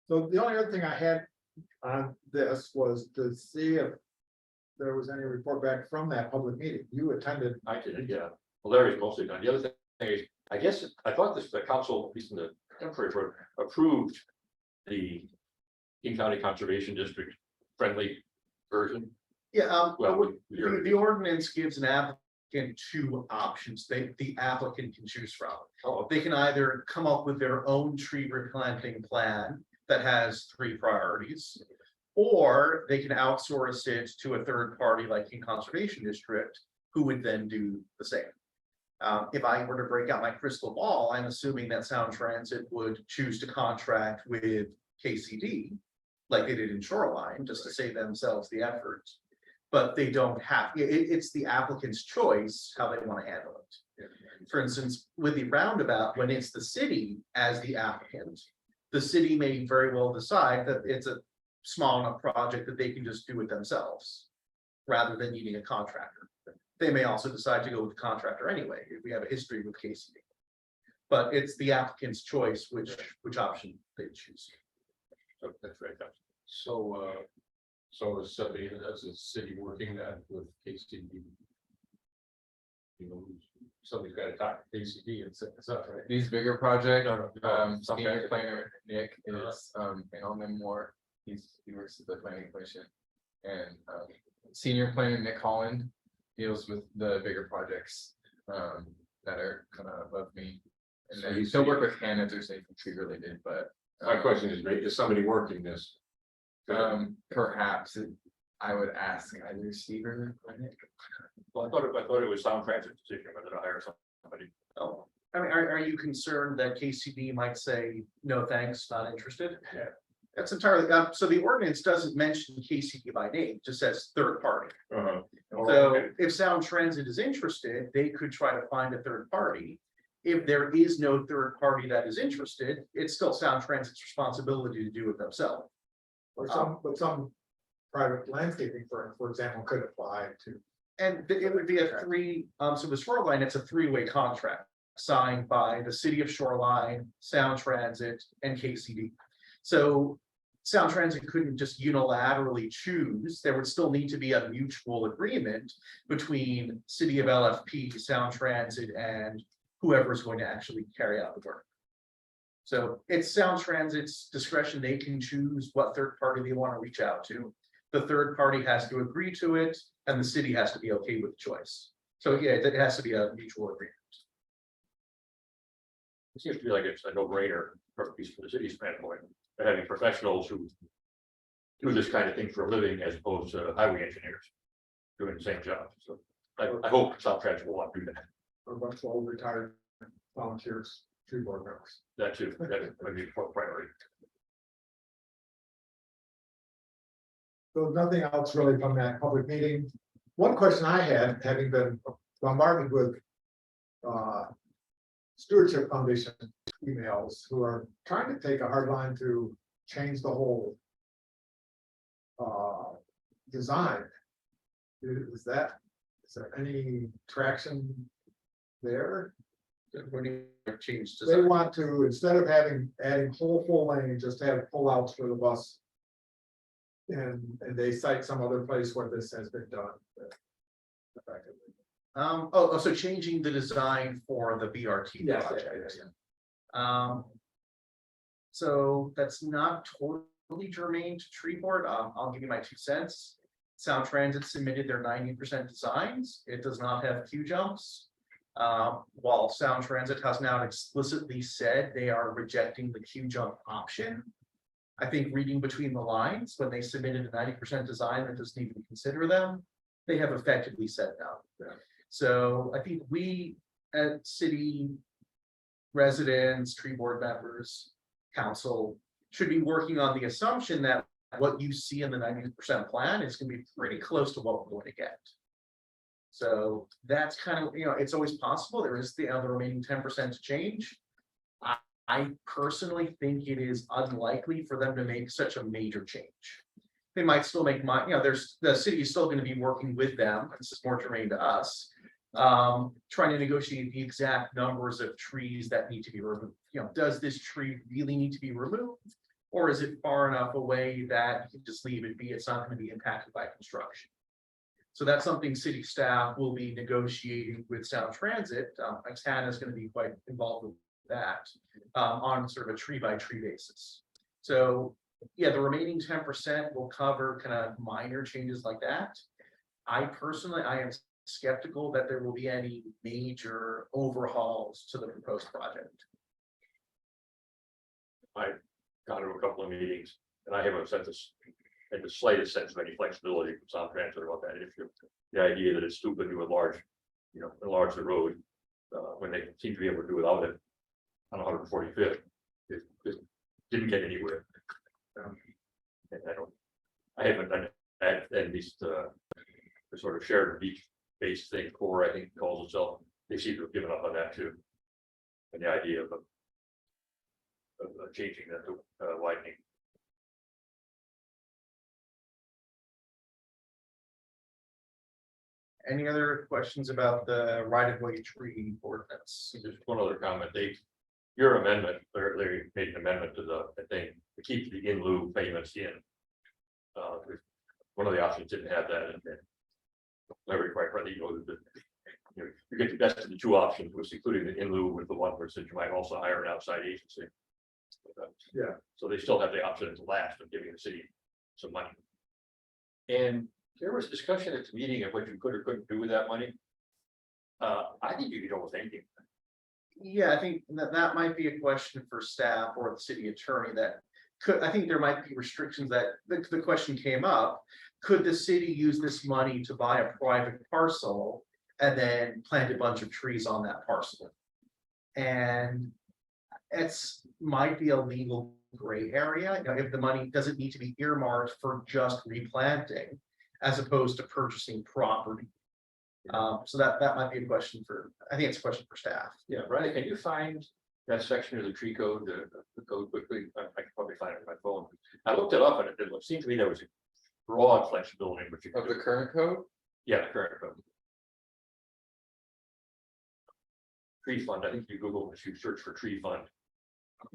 so the only other thing I had on this was to see if there was any report back from that public meeting. You attended. I did, yeah. Well, Larry's mostly done. The other thing is, I guess, I thought the council, at least in the temporary report, approved the King County Conservation District friendly version. Yeah, Well, the ordinance gives an applicant two options the applicant can choose from. Oh, They can either come up with their own tree replanting plan that has 3 priorities, or they can outsource it to a third party like King Conservation District, who would then do the same. If I were to break out my crystal ball, I'm assuming that Sound Transit would choose to contract with KCD, like they did in Shoreline, just to save themselves the effort. But they don't have, it's the applicant's choice how they want to handle it. For instance, with the roundabout, when it's the city as the applicant, the city may very well decide that it's a small enough project that they can just do it themselves, rather than needing a contractor. They may also decide to go with the contractor anyway, if we have a history with KCD. But it's the applicant's choice which option they choose. so that's right. So is somebody as a city working that with KCD? Somebody's got to talk to KCD and set this up, right? These bigger projects, Okay. senior planner Nick is on them more. He works at the planning commission. And senior planner Nick Holland deals with the bigger projects that are kind of above me. And then he'll work with Hannah if there's anything tree related, but My question is somebody working this? perhaps I would ask either Steve or Nick. Well, I thought it was Sound Transit decision whether to hire somebody. Oh, I mean, are you concerned that KCD might say, no, thanks, not interested? Yeah. That's entirely, so the ordinance doesn't mention KCD by name, it just says third party. So if Sound Transit is interested, they could try to find a third party. If there is no third party that is interested, it's still Sound Transit's responsibility to do it themselves. Or some private landscaping firm, for example, could apply to. And it would be a so the Shoreline, it's a 3-way contract signed by the city of Shoreline, Sound Transit, and KCD. So Sound Transit couldn't just unilaterally choose. There would still need to be a mutual agreement between city of LFP, Sound Transit, and whoever's going to actually carry out the work. So it's Sound Transit's discretion. They can choose what third party they want to reach out to. The third party has to agree to it, and the city has to be okay with the choice. So yeah, it has to be a mutual agreement. It seems to me like it's a no-brainer perfect piece for the city's standpoint, but having professionals who do this kind of thing for a living as opposed to highway engineers doing the same job. So I hope South Transit will want to do that. A bunch of old retired volunteers, tree board members. That too, that might be a priority. So nothing else really from that public meeting. One question I had, having been bombarded with Stewardship Foundation emails who are trying to take a hard line to change the whole design. Is there any traction there? When you change They design. want to, instead of adding whole full lane, just have pullouts for the bus. And they cite some other place where this has been done. Effectively. So changing the design for the BRT Yes, project. yeah. So that's not totally germane to tree board. I'll give you my 2 cents. Sound Transit submitted their 90% designs. It does not have queue jumps. While Sound Transit has now explicitly said they are rejecting the queue jump option. I think reading between the lines, when they submitted a 90% design that doesn't even consider them, they have effectively said no. Yeah. So I think we at city residents, tree board members, council should be working on the assumption that what you see in the 90% plan is going to be pretty close to what we're going to get. So that's kind of, it's always possible. There is the remaining 10% to change. I personally think it is unlikely for them to make such a major change. They might still make the city is still going to be working with them. This is more germane to us. Trying to negotiate the exact numbers of trees that need to be removed. Does this tree really need to be removed? Or is it far enough away that you can just leave it be? It's not going to be impacted by construction. So that's something city staff will be negotiating with Sound Transit. Tana is going to be quite involved with that on sort of a tree by tree basis. So yeah, the remaining 10% will cover kind of minor changes like that. I am skeptical that there will be any major overhauls to the proposed project. I've gone to a couple of meetings and I haven't sent this in the slightest sense of any flexibility from South Transit about that issue. The idea that it's stupid to enlarge the road when they seem to be able to do without it on 145th. It just didn't get anywhere. And I haven't done that, at least the sort of shared beach based thing, core, I think calls itself. They seem to have given up on that too. And the idea of changing that to widening. Any other questions about the right-of-way tree ordinance? Just one other comment, your amendment, they made an amendment to the thing to keep the in lieu payments in. One of the options didn't have that in there. Larry quite rightly, you get the best of the 2 options, was including the in lieu with the one where it said you might also hire an outside agency. Yeah. So they still have the option at the last of giving the city some money. And there was discussion at the meeting of what you could or couldn't do with that money. I think you could almost anything. Yeah, I think that might be a question for staff or the city attorney I think there might be restrictions that the question came up. Could the city use this money to buy a private parcel and then plant a bunch of trees on that parcel? And might be a legal gray area, if the money doesn't need to be earmarked for just replanting as opposed to purchasing property. So that might be a question I think it's a question for staff. Yeah, right. Can you find that section of the tree code, the code quickly? I can probably find it on my phone. I looked it up and it seemed to me there was a broad flexibility, which you Of the current code? yeah, the current code. Tree fund, I think you Google, if you search for tree fund,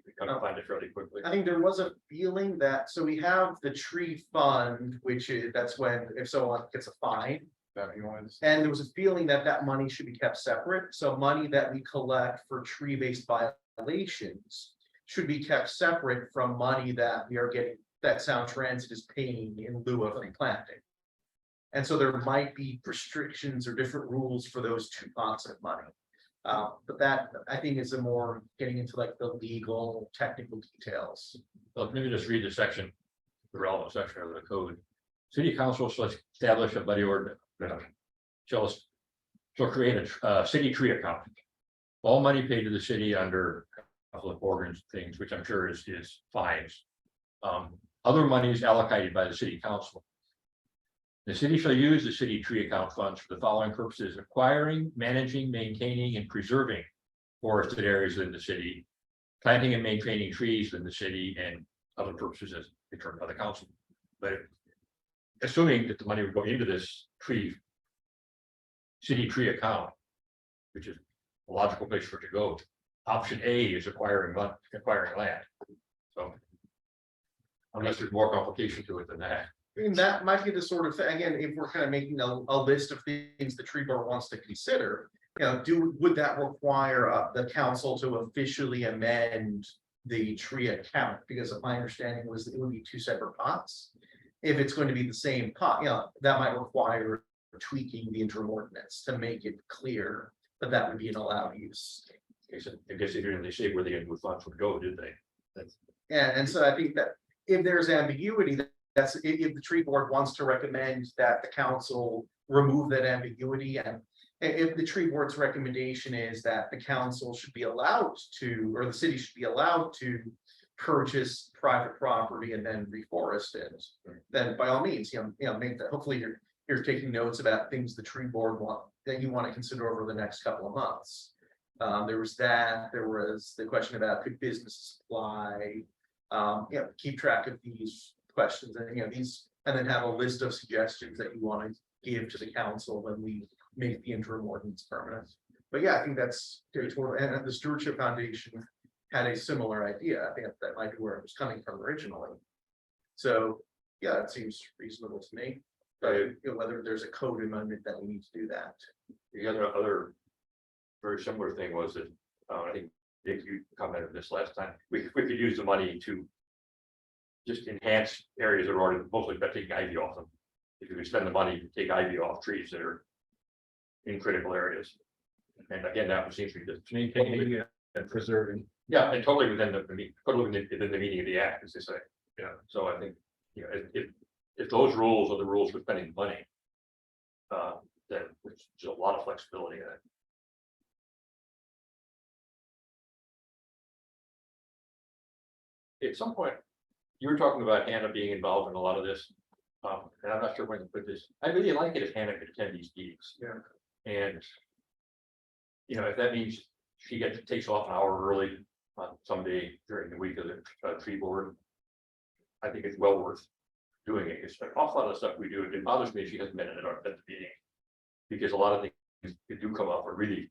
you kind of find it fairly quickly. I think there was a feeling that, so we have the tree fund, that's when if someone gets a fine. And there was a feeling that money should be kept separate. So money that we collect for tree-based violations should be kept separate from money that we are getting, that Sound Transit is paying in lieu of replanting. And so there might be restrictions or different rules for those 2 pots of money. But that, I think, is a more getting into like the legal technical details. Well, let me just read the section, the relevant section of the code. City council shall establish a buddy ordinance. Shall create a city tree account. All money paid to the city under public organs things, which I'm sure is fines. Other monies allocated by the city council. The city shall use the city tree account funds for the following purposes: acquiring, managing, maintaining, and preserving forested areas in the city, planting and maintaining trees in the city, and other purposes as determined by the council. But assuming that the money would go into this city tree account, which is a logical place for it to go. Option A is acquiring land. So unless there's more complication to it than that. I mean, that might be the sort of thing, again, if we're kind of making a list of things the tree board wants to consider. Would that require the council to officially amend the tree account? Because my understanding was that it would be two separate pots. If it's going to be the same pot, that might require tweaking the interim ordinance to make it clear that that would be an allowed use. I guess they didn't say where the funds would go, did they? And so I think that if there's ambiguity, that's if the tree board wants to recommend that the council remove that ambiguity, and if the tree board's recommendation is that the council should be allowed to, or the city should be allowed to purchase private property and then reforest it, then by all means, make that. Hopefully you're taking notes about things the tree board that you want to consider over the next couple of months. There was the question about could businesses apply, keep track of these questions and and then have a list of suggestions that you want to give to the council when we make the interim ordinance permanent. But yeah, I think that's territorial, and the Stewardship Foundation had a similar idea. I think that might be where it was coming from originally. So yeah, it seems reasonable to me. But whether there's a code amendment that we need to do that. The other very similar thing was that I think Dick, you commented this last time. We could use the money to just enhance areas that are already mostly by taking ivy off them. If you could spend the money to take ivy off trees that are in critical areas. And again, that seems to be just Maintaining and preserving. yeah, and totally within the meaning of the act, as they say. Yeah, so I think, if those rules are the rules for spending money, then there's a lot of flexibility in it. At some point, you were talking about Hannah being involved in a lot of this, and I'm not sure when to put this. I really like it if Hannah could attend these meetings. Yeah. And if that means she takes off an hour early on someday during the week of the tree board, I think it's well worth doing it. It's an awful lot of stuff we do. It bothers me if she hasn't been at the meeting, because a lot of things that do come up are really.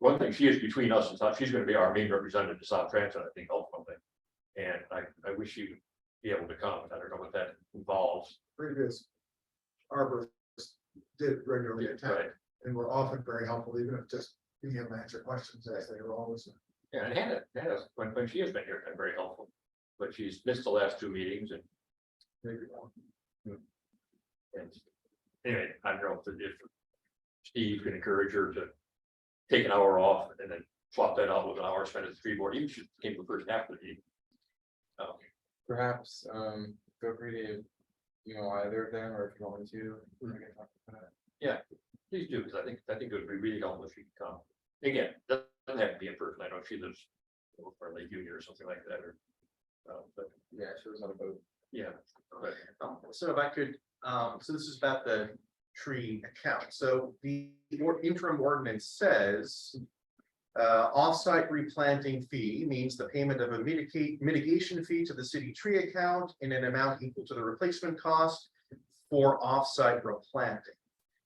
One thing, she is between us and South. She's going to be our main representative to South Transit, I think, ultimately. And I wish she would be able to come. I don't know what that involves. Previous arborists did regularly attend, Right. and were often very helpful, even if just being able to answer questions as they were always. Yeah, and Hannah, when she has been here, been very helpful. But she's missed the last two meetings and. And anyway, I don't know if Steve can encourage her to take an hour off and then swap that out with an hour spent at the tree board, even if she came the first half of the meeting. Perhaps, feel free to, either of them, or if you want me to. we can talk about it. Please do, because I think it would be really helpful if she could come. Again, doesn't have to be in person. I know she lives for Lake Union or something like that, or. But Yeah, she was on a boat. yeah, but So if I could, so this is about the tree account. So the interim ordinance says off-site replanting fee means the payment of a mitigation fee to the city tree account in an amount equal to the replacement cost for off-site replanting.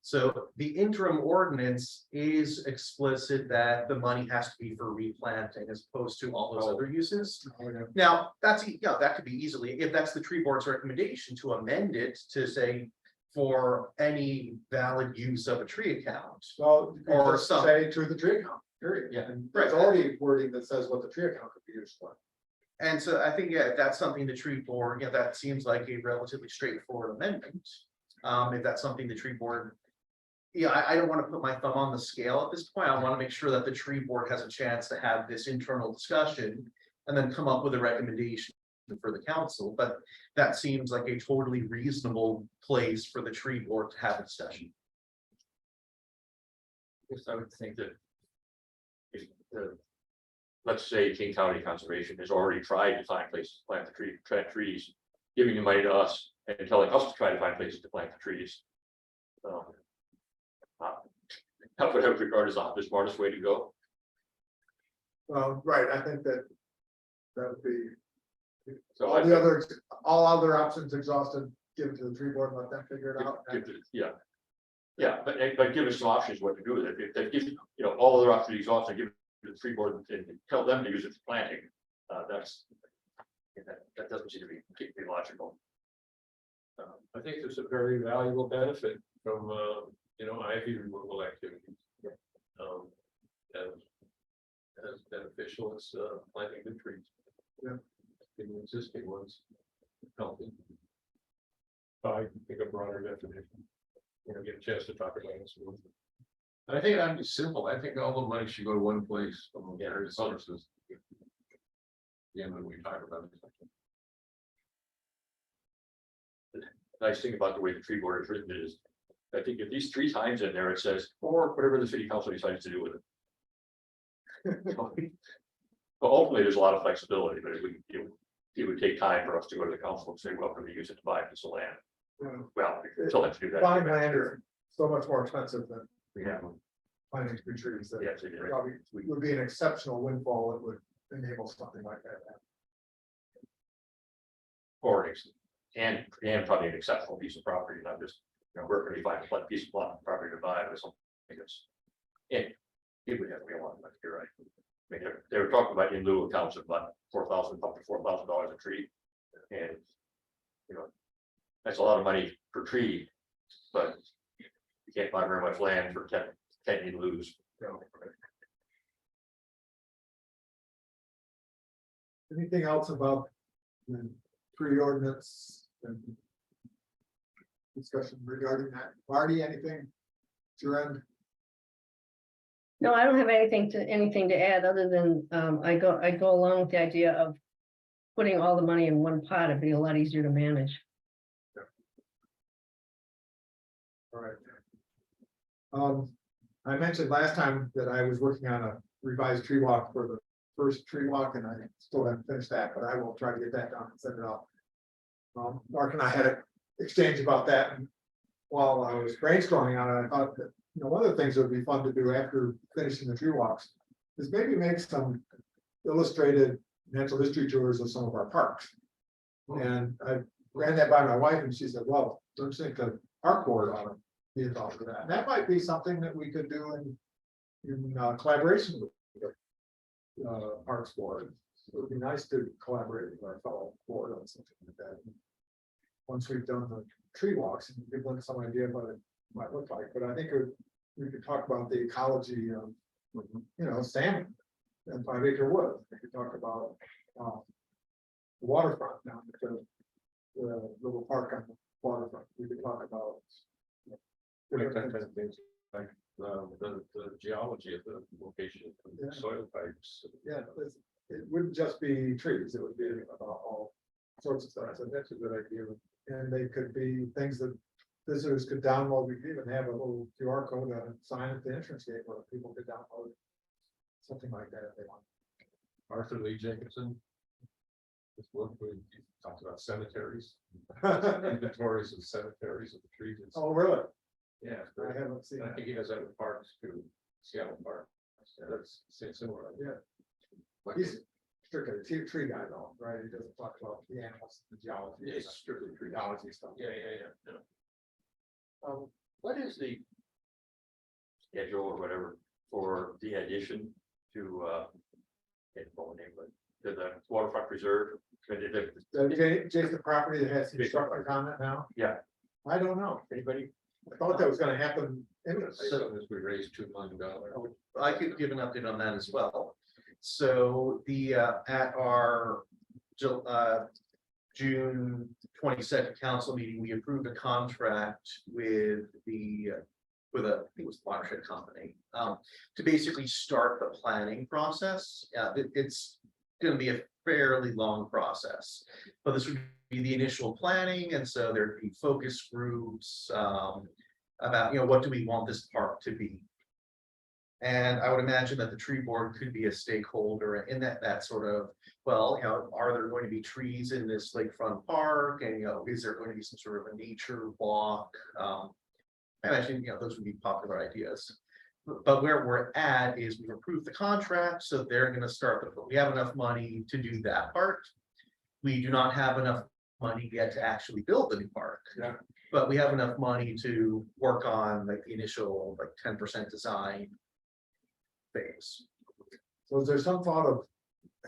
So the interim ordinance is explicit that the money has to be for replanting as opposed to all those other uses. Now, that could be easily, if that's the tree board's recommendation, to amend it to say for any valid use of a tree account. Well, Or or some- say to the tree account, period. Yeah. And there's already wording that says what the tree account could be used for. And so I think, if that's something the tree board, that seems like a relatively straightforward amendment. If that's something the tree board Yeah, I don't want to put my thumb on the scale at this point. I want to make sure that the tree board has a chance to have this internal discussion and then come up with a recommendation for the council, but that seems like a totally reasonable place for the tree board to have a discussion. Yes, I would think that. If let's say King County Conservation has already tried to find places to plant plant trees, giving the money to us and telling us to try to find places to plant the trees. That would have regard as the smartest way to go. Well, right, I think that would be, So all other options exhausted, give it to the tree board, and let them figure it out. Yeah. Yeah, but give us some options what to do with it. If you know, all other options exhausted, give it to the tree board and tell them to use it for planting. That doesn't seem to be particularly logical. I think there's a very valuable benefit from, ivy removal activities. As beneficial as planting new trees. Yeah. In the existing ones. Healthy. I think a broader definition. Get a chance to talk about this. I think that'd be simple. I think all the money should go to one place from various sources. Again, when we talk about it. Nice thing about the way the tree board is written is, I think if these 3 times in there, it says, or whatever the city council decides to do with it. But ultimately, there's a lot of flexibility, but it would take time for us to go to the council and say, welcome to use it to buy a piece of land. Yeah. Well, we still have to do that. Buying land is so much more expensive than Yeah, planting new trees, that yes, it is. probably would be an exceptional windfall that would enable something like that. Or and probably an exceptional piece of property, not just, where can we find a piece of property to buy or something. And it would have to be a lot, but you're right. I mean, they were talking about in lieu of accounts of about $4,000 up to $4,000 a tree. And, that's a lot of money per tree, but you can't buy very much land for 10 in lieu's. Anything else about the tree ordinance and discussion regarding that? Marty, anything? Your end? No, I don't have anything to add, other than, I go along with the idea of putting all the money in one pot. It'd be a lot easier to manage. All right. I mentioned last time that I was working on a revised tree walk for the first tree walk, and I still haven't finished that, but I will try to get that done and send it out. Mark and I had an exchange about that, and while I was brainstorming on it, I thought that, one of the things that would be fun to do after finishing the tree walks is maybe make some illustrated natural history tours of some of our parks. And I ran that by my wife, and she said, well, don't you think the park board ought to be involved with that? And that might be something that we could do in collaboration with the Parks Board. It would be nice to collaborate with our fellow board on something like that. Once we've done the tree walks, and give them some idea of what it might look like. But I think we could talk about the ecology of, salmon and 5 Acre Wood. We could talk about the waterfront down at the little park on the waterfront. We could talk about Like that kind of things, like the geology of the location, Yeah. soil types. Yeah, it wouldn't just be trees, it would be about all sorts of stuff, so that's a good idea. And they could be things that visitors could download. We could even have a little QR code, a sign at the entrance gate where people could download something like that if they want. Arthur Lee Jacobson. This book where he talks about cemeteries, Oh, inventories of cemeteries of the trees. really? Yeah, I haven't seen I that. think he does that with parks too, Seattle Park. Yeah, that's similar. Yeah. He's strictly a tree guy though, right? He doesn't talk about the animals, the geology. Yeah, it's strictly tree. Geology stuff. Yeah. What is the schedule or whatever for the addition to to the waterfront preserve? The adjacent property that has construction on it now? Yeah. I don't know. Anybody? I thought that was gonna happen imminently. So as we raised $2 million. I could give an update on that as well. So at our June 22nd council meeting, we approved a contract with the with a, I think it was watershed company, to basically start the planning process. It's gonna be a fairly long process, but this would be the initial planning, and so there'd be focus groups, about, what do we want this park to be? And I would imagine that the tree board could be a stakeholder in that sort of, well, are there going to be trees in this lakefront park? And, is there going to be some sort of a nature walk? I imagine, those would be popular ideas. But where we're at is we've approved the contract, so they're gonna start, we have enough money to do that part. We do not have enough money yet to actually build the new park. Yeah. But we have enough money to work on like the initial, like 10% design phase. So is there some thought of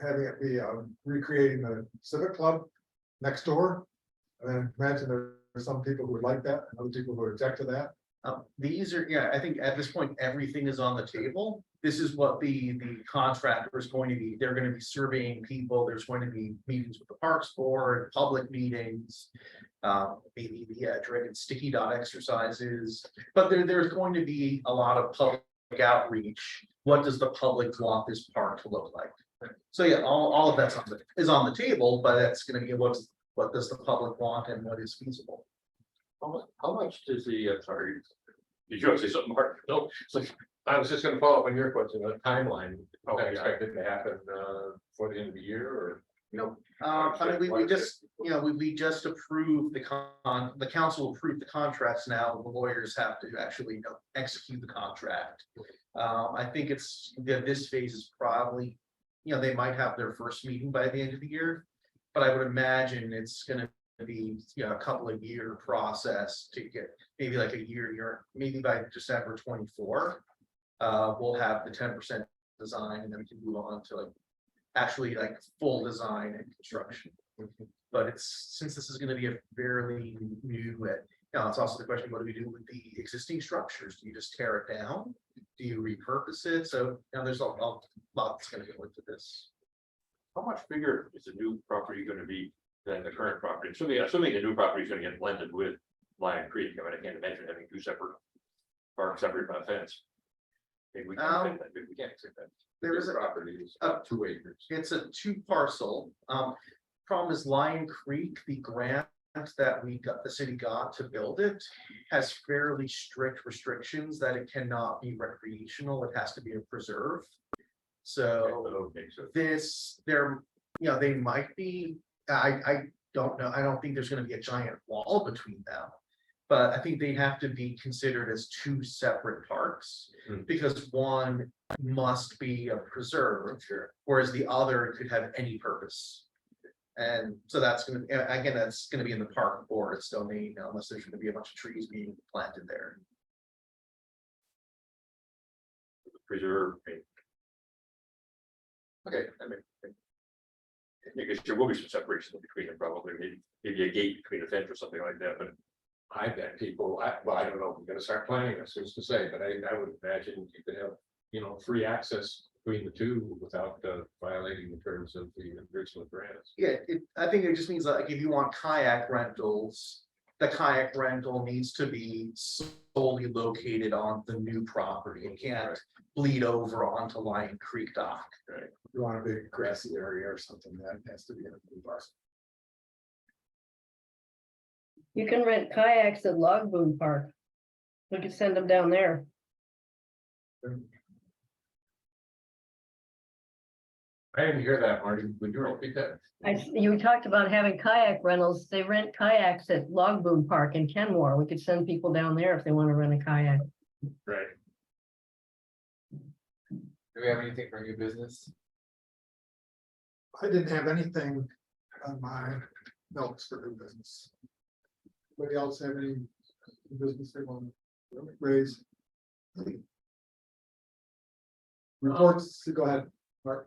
having it be recreating the civic club next door? And then imagine there's some people who would like that, and other people who would object to that. These are, I think at this point, everything is on the table. This is what the contractor is going to be. They're going to be surveying people. There's going to be meetings with the Parks Board, public meetings. Maybe the dragon sticky dot exercises, but there's going to be a lot of public outreach. What does the public want this park to look like? So yeah, all of that's on the table, but that's going to be what does the public want and what is feasible. How much does the, sorry, did you want to say something, Mark? No, it's like, I was just gonna follow up on your question, a timeline, Oh, yeah. expected to happen, before the end of the year, or? I mean, we just, we just approved the council approved the contracts now, the lawyers have to actually, execute the contract. I think this phase is probably, they might have their first meeting by the end of the year. But I would imagine it's gonna be, a couple of year process to get, maybe like a year, maybe by December 24. We'll have the 10% design, and then we can move on to actually full design and construction. But since this is going to be a fairly new, it's also the question, what do we do with the existing structures? Do you just tear it down? Do you repurpose it? So there's a lot that's going to go into this. How much bigger is the new property gonna be than the current property? Assuming the new property is gonna get blended with Lion Creek, I can't imagine having two separate parks separated by a fence. Maybe we can't accept that, maybe we can't accept that. There is Property is about 2 acres. It's a 2 parcel. Problem is Lion Creek, the grant that the city got to build it, has fairly strict restrictions that it cannot be recreational. It has to be a preserve. So they might be, I don't know. I don't think there's going to be a giant wall between them. But I think they have to be considered as 2 separate parks, because one must be a preserve, whereas the other could have any purpose. And so that's going to, again, that's going to be in the park board's domain, unless there's going to be a bunch of trees being planted there. Preserve. Okay, I guess there will be some separation between them, probably, maybe a gate between a fence or something like that, but. I bet people, I don't know if we're gonna start planning, that's who's to say, but I would imagine you could have, free access between the two without violating the terms of the original grants. Yeah, I think it just means like if you want kayak rentals, the kayak rental needs to be solely located on the new property. It can't bleed over onto Lion Creek dock. Right. You want a big grassy area or something that has to be in a blue parcel. You can rent kayaks at Log Boom Park. We could send them down there. I didn't hear that, Marty, would you repeat that? You talked about having kayak rentals. They rent kayaks at Log Boom Park in Kenmore. We could send people down there if they want to rent a kayak. Right. Do we have anything for new business? I didn't have anything on my notes for new business. Anybody else have any business they want to raise? Reports, go ahead, Mark.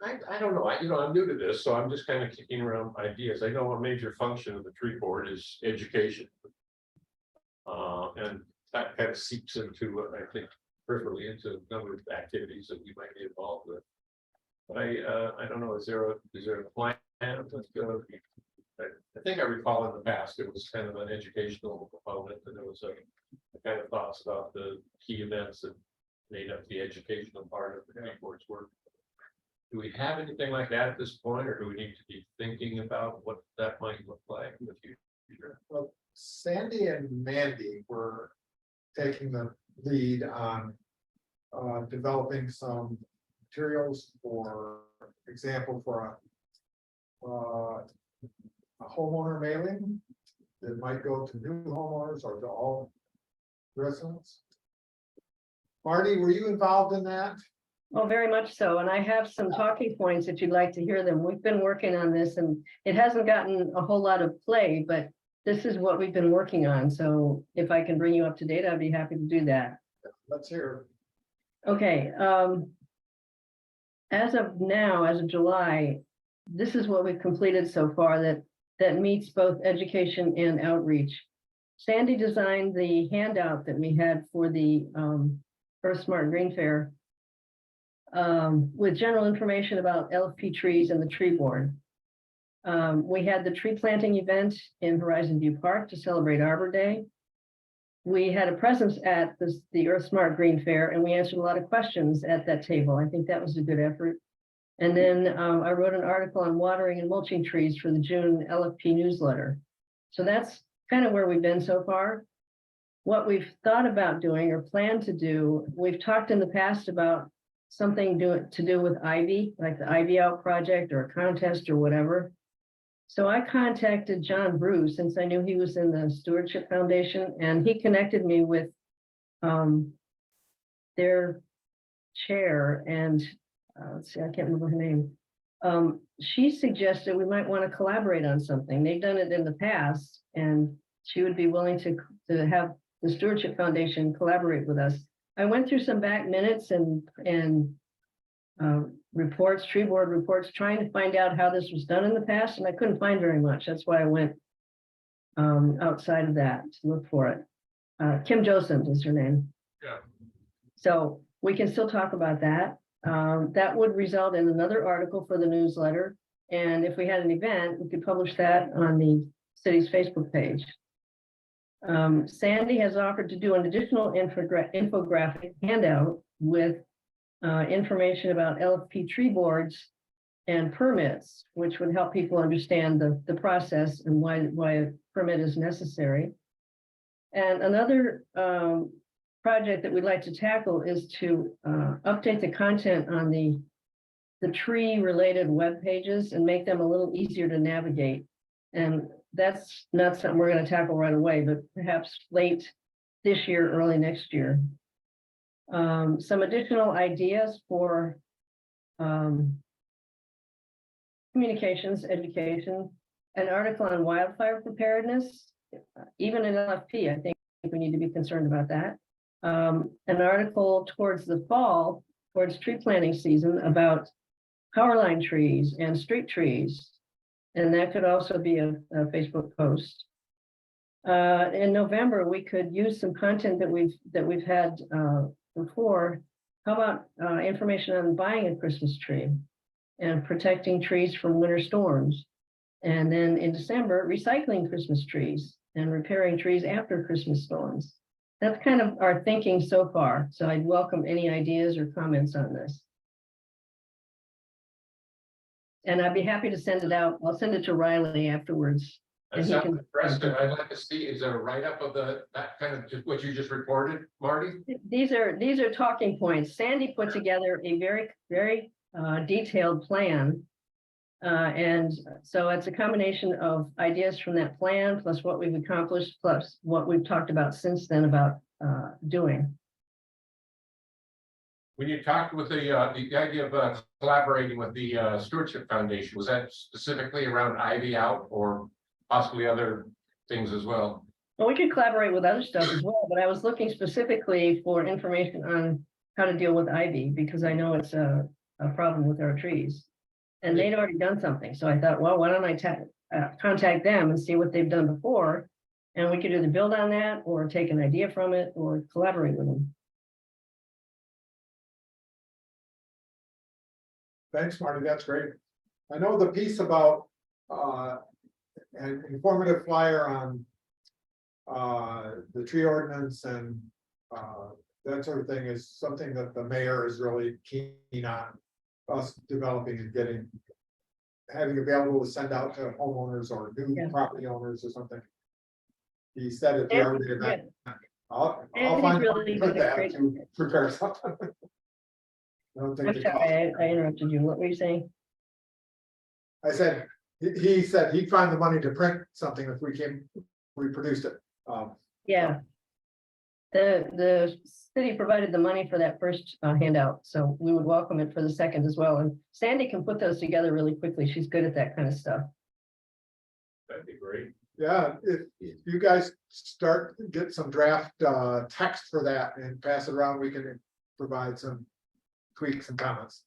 I don't know, I'm new to this, so I'm just kind of kicking around ideas. I know a major function of the tree board is education. And that kind of seeps into, I think, peripherally into a number of activities that we might be involved with. But I don't know, is there a plan I think I recall in the past, it was kind of an educational component, and there was a kind of thoughts about the key events that made up the educational part of the board's work. Do we have anything like that at this point, or do we need to be thinking about what that might look like in the future? Well, Sandy and Mandy were taking the lead on developing some materials, for example, for a homeowner mailing that might go to new homeowners or to all residents. Marty, were you involved in that? Oh, very much so. And I have some talking points if you'd like to hear them. We've been working on this and it hasn't gotten a whole lot of play, but this is what we've been working on. So if I can bring you up to date, I'd be happy to do that. Let's hear. Okay. As of now, as of July, this is what we've completed so far that meets both education and outreach. Sandy designed the handout that we had for the Earth Smart Green Fair with general information about LFP trees and the tree board. We had the tree planting event in Horizon View Park to celebrate Arbor Day. We had a presence at the Earth Smart Green Fair, and we answered a lot of questions at that table. I think that was a good effort. And then I wrote an article on watering and mulching trees for the June LFP newsletter. So that's kind of where we've been so far. What we've thought about doing or plan to do, we've talked in the past about something to do with ivy, like the Ivy Out project or a contest or whatever. So I contacted John Bruce, since I knew he was in the Stewardship Foundation, and he connected me with their chair, and let's see, I can't remember her name. She suggested we might want to collaborate on something. They've done it in the past, and she would be willing to have the Stewardship Foundation collaborate with us. I went through some back minutes and reports, tree board reports, trying to find out how this was done in the past, and I couldn't find very much. That's why I went outside of that to look for it. Kim Joseph is her name. Yeah. So we can still talk about that. That would result in another article for the newsletter. And if we had an event, we could publish that on the city's Facebook page. Sandy has offered to do an additional infographic handout with information about LFP tree boards and permits, which would help people understand the process and why a permit is necessary. And another project that we'd like to tackle is to update the content on the tree related web pages and make them a little easier to navigate. And that's not something we're going to tackle right away, but perhaps late this year, early next year. Some additional ideas for communications, education, an article on wildfire preparedness, even in LFP, I think we need to be concerned about that. An article towards the fall, towards tree planting season, about power line trees and street trees. And that could also be a Facebook post. In November, we could use some content that we've had before. How about information on buying a Christmas tree and protecting trees from winter storms? And then in December, recycling Christmas trees and repairing trees after Christmas storms. That's kind of our thinking so far. So I'd welcome any ideas or comments on this. And I'd be happy to send it out. I'll send it to Riley afterwards. That sounds interesting. I'd like to see, is there a write-up of that kind of just what you just reported, Marty? These are talking points. Sandy put together a very detailed plan. And so it's a combination of ideas from that plan, plus what we've accomplished, plus what we've talked about since then about doing. When you talked with the idea of collaborating with the Stewardship Foundation, was that specifically around Ivy Out or possibly other things as well? Well, we could collaborate with other stuff as well, but I was looking specifically for information on how to deal with ivy, because I know it's a problem with our trees. And they'd already done something. So I thought, well, why don't I contact them and see what they've done before? And we could either build on that or take an idea from it or collaborate with them. Thanks, Marty, that's great. I know the piece about an informative flyer on. The tree ordinance and, that sort of thing is something that the mayor is really keen on. Us developing and getting. Having available to send out to homeowners or new Yeah. property owners or something. He said at the And- Arbor event. I'll And he's find really put good at that creating- to prepare something. I don't think I'm the cost- sorry, I interrupted you. What were you saying? I said, he said he'd find the money to print something if we produced it. Yeah. The city provided the money for that first handout, so we would welcome it for the second as well. And Sandy can put those together really quickly. She's good at that kind of stuff. That'd be great. Yeah, if you guys get some draft text for that and pass it around, we can provide some tweaks and comments.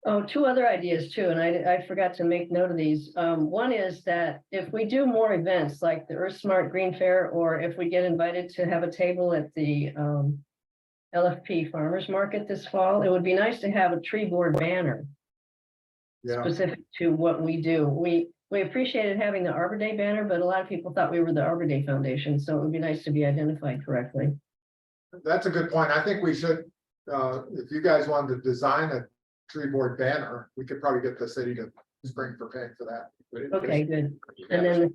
Oh, two other ideas too, and I forgot to make note of these. One is that if we do more events like the Earth Smart Green Fair, or if we get invited to have a table at the LFP Farmers Market this fall, it would be nice to have a tree board banner Yeah, specific to what we do. We appreciated having the Arbor Day banner, but a lot of people thought we were the Arbor Day Foundation, so it would be nice to be identified correctly. that's a good point. I think we should, if you guys wanted to design a tree board banner, we could probably get the city to spring for paying for that. Okay, good. And then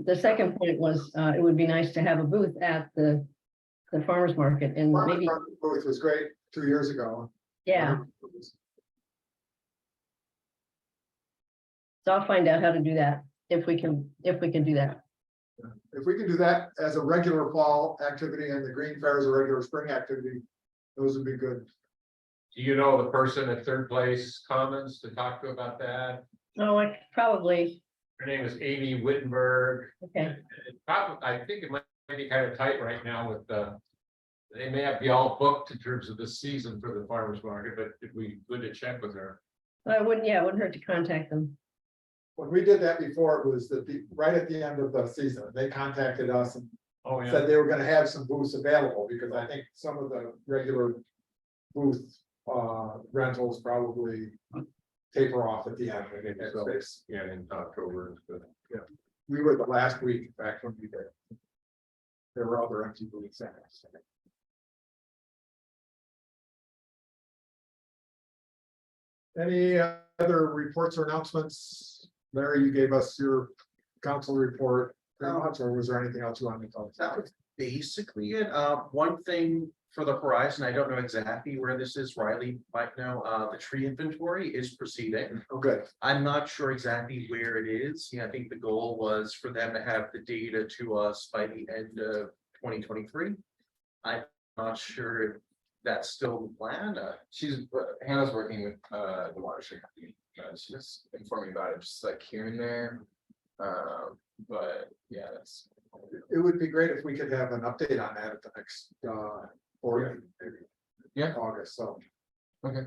the second point was, it would be nice to have a booth at the farmer's market and Farmers maybe, Market booth was great 2 years ago. yeah, so I'll find out how to do that, if we can do that. If we can do that as a regular fall activity and the green fair as a regular spring activity, those would be good. Do you know the person at Third Place Commons to talk to about that? Oh, I probably, Her name is Amy Wittenberg. okay, I think it might be kind of tight right now with they may have be all booked in terms of the season for the farmer's market, but it'd be good to check with her. it wouldn't hurt to contact them. When we did that before, it was right at the end of the season, they contacted us and Oh, said they were gonna have some booths available, because I think some of the regular booth rentals probably taper off at the end. So, Yeah, in October. But we were the last week, in fact, when we did. There were other empty booths. Any other reports or announcements? Larry, you gave us your council report pretty much, or was there anything else you wanted to talk That about? was basically it. One thing for the horizon, I don't know exactly where this is. Riley might know, the tree inventory is proceeding. Oh, good. I'm not sure exactly where it is. I think the goal was for them to have the data to us by the end of 2023. I'm not sure if that's still the plan. Hannah's working with the watershed company. She's informing about it, just like here and there. But yeah, that's. It would be great if we could have an update on that at the next board meeting, maybe. Yeah. August, so. Okay.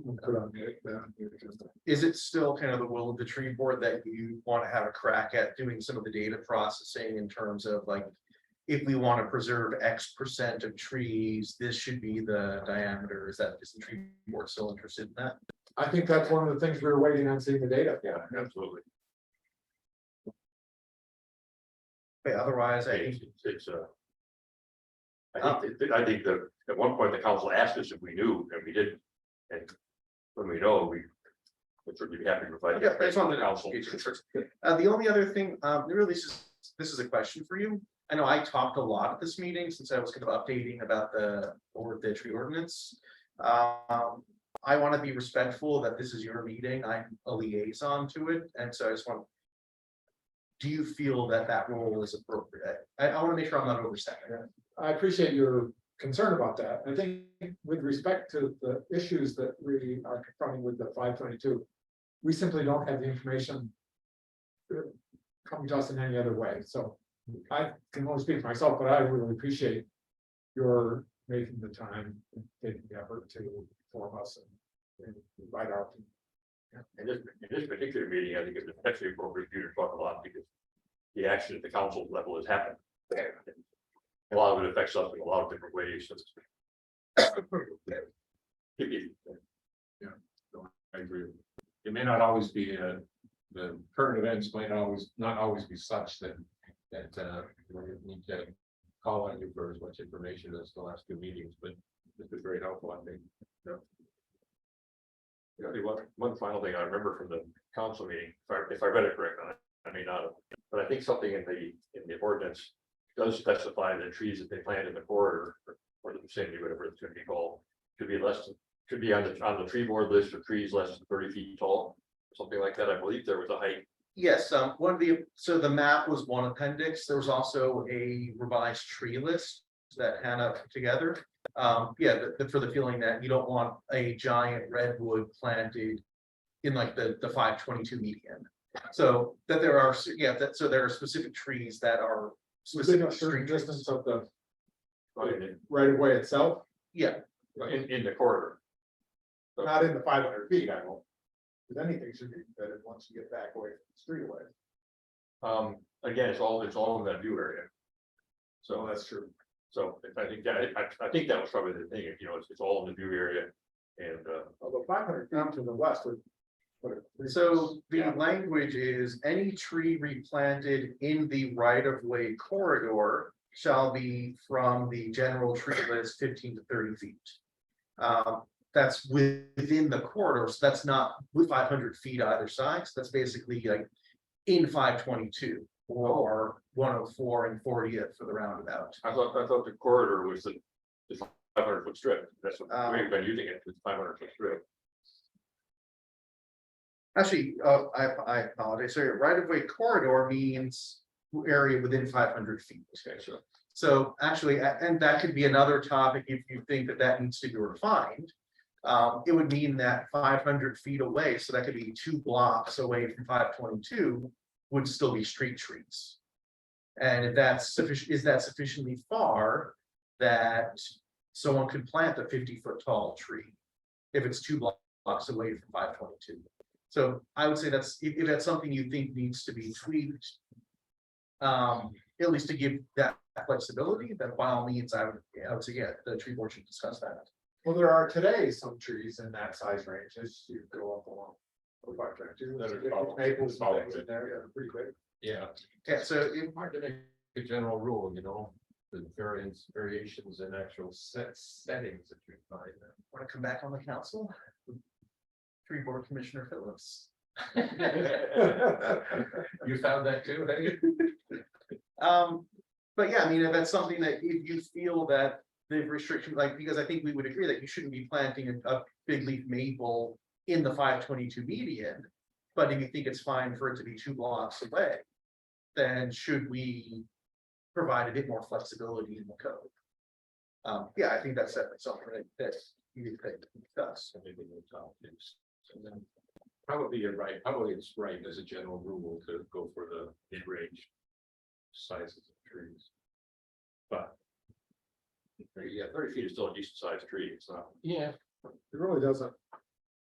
We'll put on the agenda. Is it still kind of the will of the tree board that you want to have a crack at doing some of the data processing in terms of like, if we want to preserve X% of trees, this should be the diameter? Is the tree board still interested in that? I think that's one of the things we were waiting on, seeing the data. yeah, absolutely. But otherwise, I think It's I think that at one point the council asked us if we knew, and we didn't. And when we know, we would certainly be happy to provide. yeah, that's on the council. The only other thing, really, this is a question for you. I know I talked a lot at this meeting since I was kind of updating about the tree ordinance. I want to be respectful that this is your meeting. I'm a liaison to it, and so I just want. Do you feel that role is appropriate? I want to make sure I'm not overstepping. I appreciate your concern about that. I think with respect to the issues that we are confronting with the 522, we simply don't have the information coming to us in any other way. So I can only speak for myself, but I really appreciate your making the time, and taking the effort to inform us and invite our. In this particular meeting, I think it's especially appropriate for you to talk a lot, because the action at the council level has happened. A lot of it affects us in a lot of different ways. I agree. It may not always be the current events might not always be such that, we need to call on you for as much information as the last two meetings, but this is very helpful, I think. One final thing I remember from the council meeting, if I read it correctly, I may not have, but I think something in the ordinance does specify that trees that they plant in the corridor or the vicinity, whatever it's gonna be called, should be on the tree board list of trees less than 30 feet tall, something like that. I believe there was a height. Yes, one of the map was one appendix. There was also a revised tree list that Hannah put together. For the feeling that you don't want a giant redwood planted in like the 522 median. So that there are, so there are specific trees that are Within specific a certain street distance trees. of the In right of way itself, the corridor. not in the 500 feet, I won't. Because anything should be vetted once you get back away from the street away. Again, it's all in that view area. So that's true. So I think that was probably the thing, it's all in the view area. And Although 500 feet to the west would. So the language is any tree replanted in the right of way corridor shall be from the general tree list 15 to 30 feet. That's within the corridor, so that's not with 500 feet either side, so that's basically like in 522 or 104 and 40th for the roundabout. I thought the corridor was the 500-foot strip. That's what we've been using it, the 500-foot strip. Actually, I apologize, sorry, right of way corridor means area within 500 feet. Okay, so So actually, and that could be another topic if you think that needs to be refined. It would mean that 500 feet away, so that could be 2 blocks away from 522, would still be street trees. And if that's sufficient, is that sufficiently far that someone could plant a 50-foot tall tree if it's 2 blocks away from 522? So I would say that's, if that's something you think needs to be tweaked, at least to give that flexibility, then by all means, I would say, yeah, the tree board should discuss that. Well, there are today some trees in that size range as you go up along. That are tall. Maples and things in there, yeah, pretty big. Yeah, Yeah, so if, hard to make a general rule, the variations in actual settings that you find. want to come back on the council? Tree board commissioner Phillips. You found that too, hey? But yeah, I mean, if that's something that if you feel that the restriction, like, because I think we would agree that you shouldn't be planting a big leaf maple in the 522 median. But if you think it's fine for it to be 2 blocks away, then should we provide a bit more flexibility in the code? Yeah, I think that's something that you could discuss. Probably you're right, probably it's right as a general rule to go for the mid-range sizes of trees. But. yeah, 30 feet is still a decent sized tree. It's not. Yeah. It really doesn't.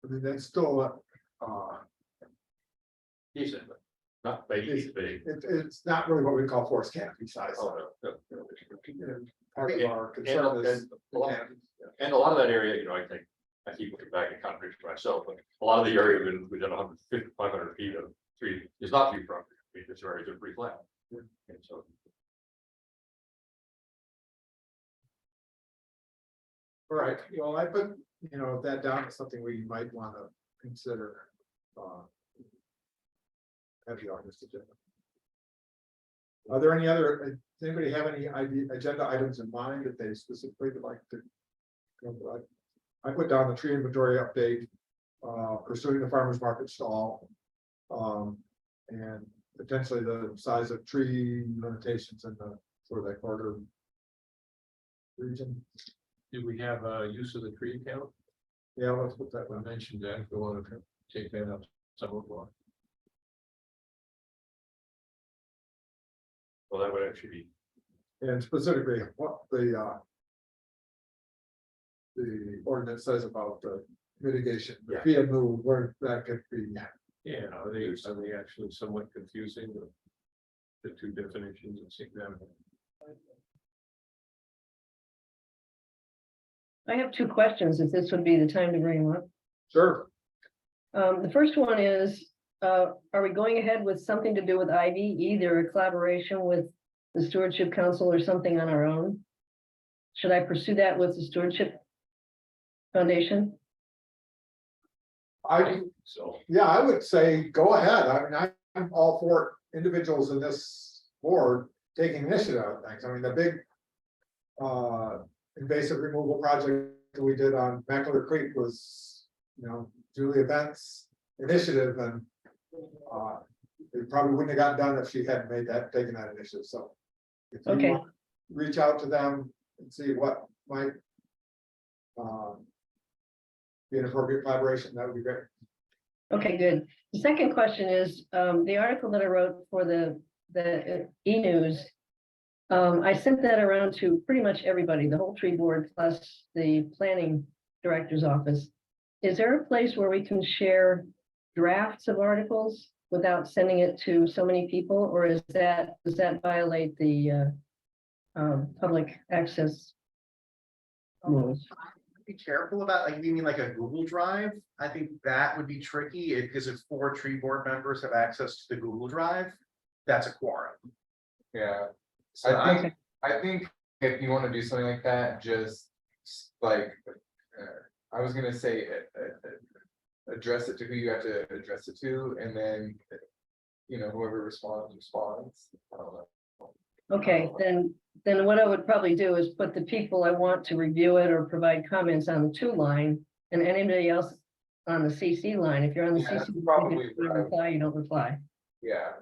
I mean, that's still, Decent, but not big. it's not really what we call forest canopy size. Oh, no. Part of our concern is. And a lot of that area, I think, I keep looking back at contradiction myself, but a lot of the area within 150, 500 feet of tree is not tree property. I mean, this area is pretty flat. And so. All right, well, I put, that down as something we might want to consider. At the August agenda. Are there any other, does anybody have any agenda items in mind that they specifically would like to? I put down the tree inventory update, pursuing the farmer's market stall. And potentially the size of tree limitations in for that corridor region. Do we have use of the tree count? Yeah, let's put that I one. mentioned that, if we want to take that up somewhat more. Well, that would actually be. And specifically, what the ordinance says about the mitigation, the fee and move, where that could be. Yeah, are they actually somewhat confusing, the two definitions of them? I have 2 questions, if this would be the time to bring them up. Sure. The first one is, are we going ahead with something to do with Ivy, either a collaboration with the Stewardship Council or something on our own? Should I pursue that with the Stewardship Foundation? So, Yeah, I would say go ahead. I mean, I'm all for individuals in this board taking initiative on things. I mean, the big. Invasive removal project that we did on Mackler Creek was, Julia Bent's initiative and. It probably wouldn't have gotten done if she hadn't taken that initiative, so. If you Okay. want to reach out to them and see what might. Be an appropriate collaboration, that would be great. Okay, good. The second question is, the article that I wrote for the e-news. I sent that around to pretty much everybody, the whole tree board plus the planning director's office. Is there a place where we can share drafts of articles without sending it to so many people, or does that violate the public access rules? Be careful about, like, you mean like a Google Drive? I think that would be tricky because if 4 tree board members have access to the Google Drive, that's a quorum. Yeah, So I think if you want to do something like that, just like, I was gonna say, address it to who you have to address it to, and then, whoever responds. I don't know. Okay, then what I would probably do is put the people I want to review it or provide comments on the 2 line, and anybody else on the CC line. If you're on the Yeah, that's CC, probably you right. reply, you don't reply. Yeah,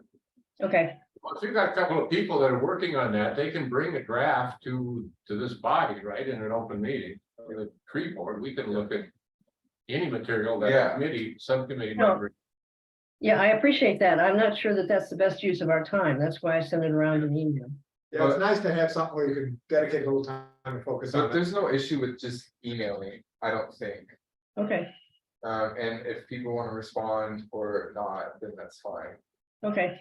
Okay, well, if you've got a couple of people that are working on that, they can bring a draft to this body, right, in an open meeting. With a tree board, we can look at any material that Yeah. subcommittee No. member. yeah, I appreciate that. I'm not sure that that's the best use of our time. That's why I sent it around in email. Yeah, it's nice to have something where you can dedicate a little time and focus but on it. there's no issue with just emailing, I don't think. Okay, And if people want to respond or not, then that's fine. okay,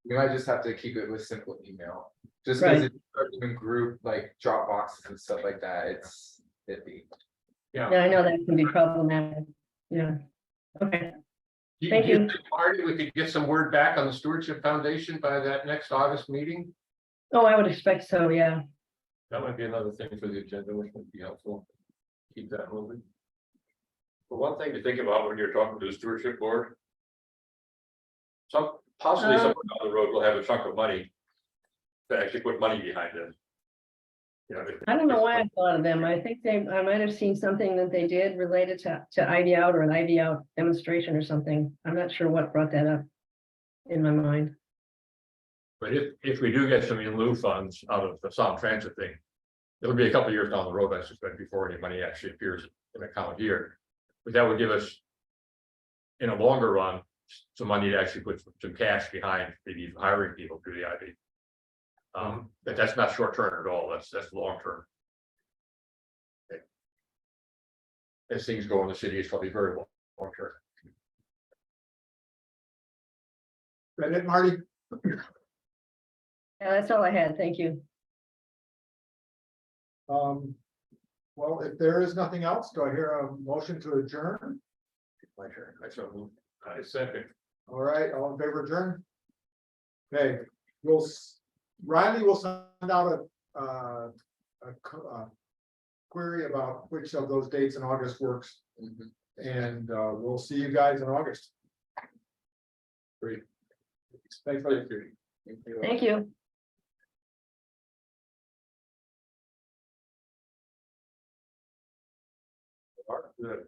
You might just have to keep it with simple email. Just Right. because if you start doing group like drop boxes and stuff like that, it's iffy. yeah, I know that can be problematic. Yeah, okay, Thank Do you you. think, Marty, we could get some word back on the Stewardship Foundation by that next August meeting? oh, I would expect so, yeah. That might be another thing for the agenda, which would be helpful. Keep that moving. But one thing to think about when you're talking to the stewardship board. Possibly someone down the road will have a chunk of money. To actually put money behind it. I don't know why I thought of them. I think I might have seen something that they did related to Ivy Out or an Ivy Out demonstration or something. I'm not sure what brought that up in my mind. But if we do get some in lieu funds out of the Sound Transit thing. It'll be a couple of years down the road, I suspect, before any money actually appears in a calendar year. But that would give us. In a longer run, some money to actually put some cash behind, maybe hiring people through the IB. But that's not short term at all, that's long term. As things go in the city, it's probably very long term. That it, Marty? Yeah, that's all I had. Thank you. Well, if there is nothing else, do I hear a motion to adjourn? My turn, I shall move. I second. All right, all in favor of adjourn? Okay, Riley will send out a query about which of those dates in August works. And we'll see you guys in August. Great. Thanks for the. Thank you. Good.